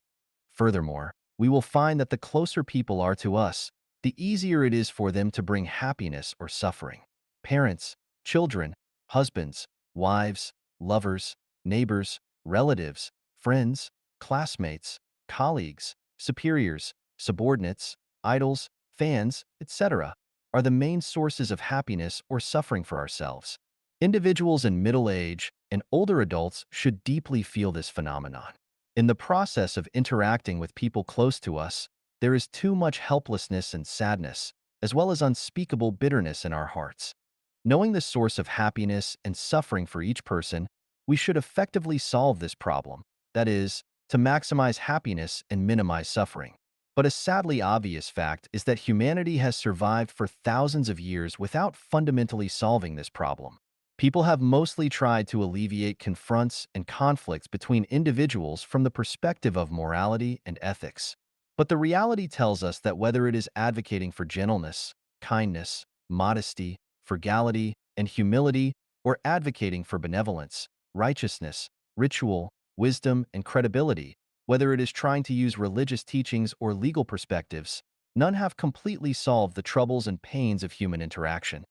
Furthermore, we will find that the closer people are to us, the easier it is for them to bring happiness or suffering. Parents, children, husbands, wives, lovers, neighbors, relatives, friends, classmates, colleagues, superiors, subordinates, idols, fans, etc., are the main sources of happiness or suffering for ourselves. Individuals in middle age and older adults should deeply feel this phenomenon. In the process of interacting with people close to us, there is too much helplessness and sadness, as well as unspeakable bitterness in our hearts. Knowing the source of happiness and suffering for each person, we should effectively solve this problem, that is, to maximize happiness and minimize suffering. But a sadly obvious fact is that humanity has survived for thousands of years without fundamentally solving this problem. People have mostly tried to alleviate confronts and conflicts between individuals from the perspective of morality and ethics. But the reality tells us that whether it is advocating for gentleness, kindness, modesty, frugality, and humility, or advocating for benevolence, righteousness, ritual, wisdom, and credibility, whether it is trying to use religious teachings or legal perspectives, none have completely solved the troubles and pains of human interaction.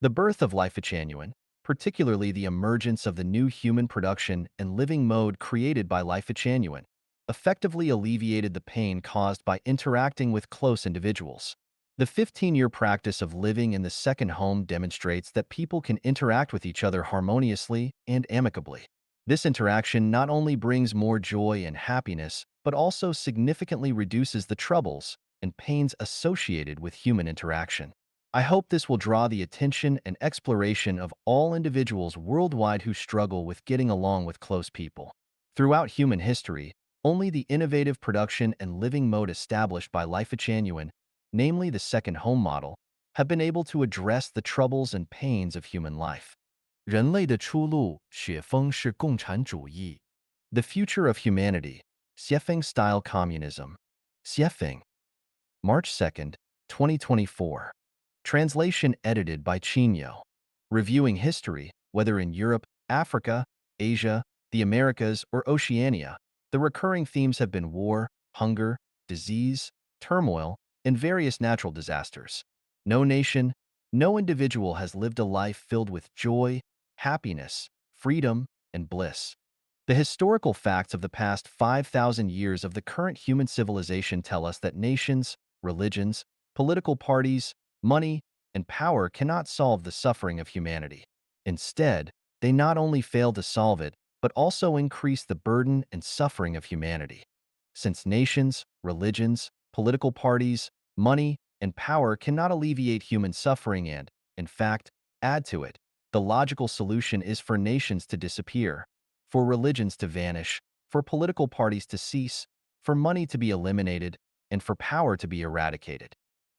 The birth of Life Genuine, particularly the emergence of the new human production and living mode created by Life Genuine, effectively alleviated the pain caused by interacting with close individuals. The 15-year practice of living in the second home demonstrates that people can interact with each other harmoniously and amicably. This interaction not only brings more joy and happiness, but also significantly reduces the troubles and pains associated with human interaction. I hope this will draw the attention and exploration of all individuals worldwide who struggle with getting along with close people. Throughout human history, only the innovative production and living mode established by Life Genuine, namely the second home model, have been able to address the troubles and pains of human life. 人类的出路，雪峰是共产主义。The future of humanity, Xiefeng-style communism. Xiefeng, March 2nd, 2024. Translation edited by Chinyo. Reviewing history, whether in Europe, Africa, Asia, the Americas, or Oceania, the recurring themes have been war, hunger, disease, turmoil, and various natural disasters. No nation, no individual has lived a life filled with joy, happiness, freedom, and bliss. The historical facts of the past 5,000 years of the current human civilization tell us that nations, religions, political parties, money, and power cannot solve the suffering of humanity. Instead, they not only fail to solve it, but also increase the burden and suffering of humanity. Since nations, religions, political parties, money, and power cannot alleviate human suffering and, in fact, add to it, the logical solution is for nations to disappear, for religions to vanish, for political parties to cease, for money to be eliminated, and for power to be eradicated.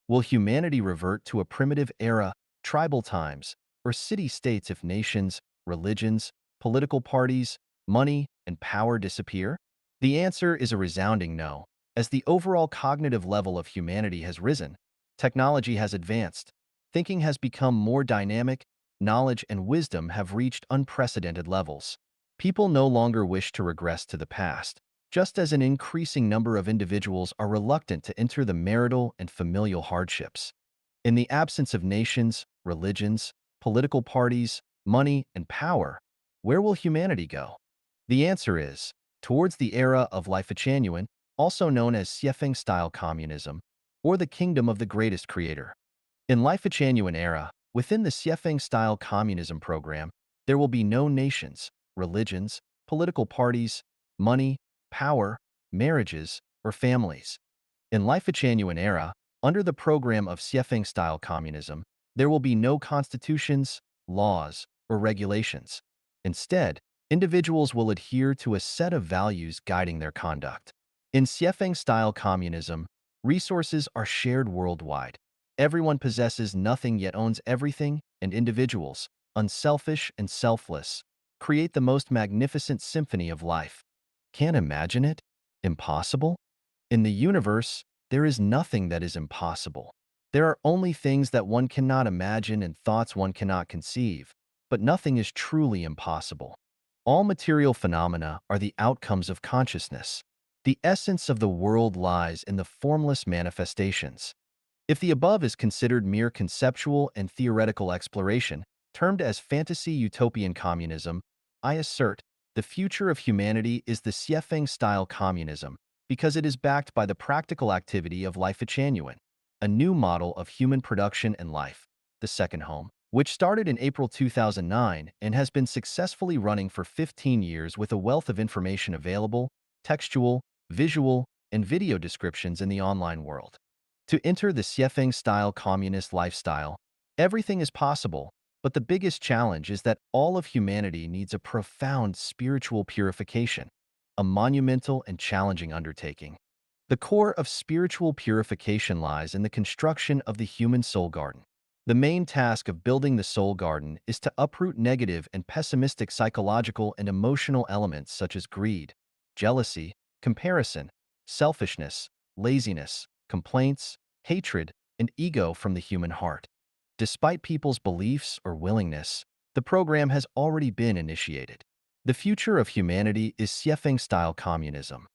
Will humanity revert to a primitive era, tribal times, or city-states if nations, religions, political parties, money, and power disappear? The answer is a resounding no. As the overall cognitive level of humanity has risen, technology has advanced, thinking has become more dynamic, knowledge and wisdom have reached unprecedented levels. People no longer wish to regress to the past, just as an increasing number of individuals are reluctant to enter the marital and familial hardships. In the absence of nations, religions, political parties, money, and power, where will humanity go? The answer is, towards the era of Life-Genuine, also known as Xiefeng-style communism, or the kingdom of the greatest creator. In Life-Genuine era, within the Xiefeng-style communism program, there will be no nations, religions, political parties, money, power, marriages, or families. In Life-Genuine era, under the program of Xiefeng-style communism, there will be no constitutions, laws, or regulations. Instead, individuals will adhere to a set of values guiding their conduct. In Xiefeng-style communism, resources are shared worldwide. Everyone possesses nothing yet owns everything, and individuals, unselfish and selfless, create the most magnificent symphony of life. Can't imagine it? Impossible? In the universe, there is nothing that is impossible. There are only things that one cannot imagine and thoughts one cannot conceive, but nothing is truly impossible. All material phenomena are the outcomes of consciousness. The essence of the world lies in the formless manifestations. If the above is considered mere conceptual and theoretical exploration, termed as fantasy utopian communism, I assert the future of humanity is the Xiefeng-style communism because it is backed by the practical activity of Life-Genuine, a new model of human production and life, the second home, which started in April 2009 and has been successfully running for 15 years with a wealth of information available, textual, visual, and video descriptions in the online world. To enter the Xiefeng-style communist lifestyle, everything is possible, but the biggest challenge is that all of humanity needs a profound spiritual purification, a monumental and challenging undertaking. The core of spiritual purification lies in the construction of the human soul garden. The main task of building the soul garden is to uproot negative and pessimistic psychological and emotional elements such as greed, jealousy, comparison, selfishness, laziness, complaints, hatred, and ego from the human heart. Despite people's beliefs or willingness, the program has already been initiated. The future of humanity is Xiefeng-style communism.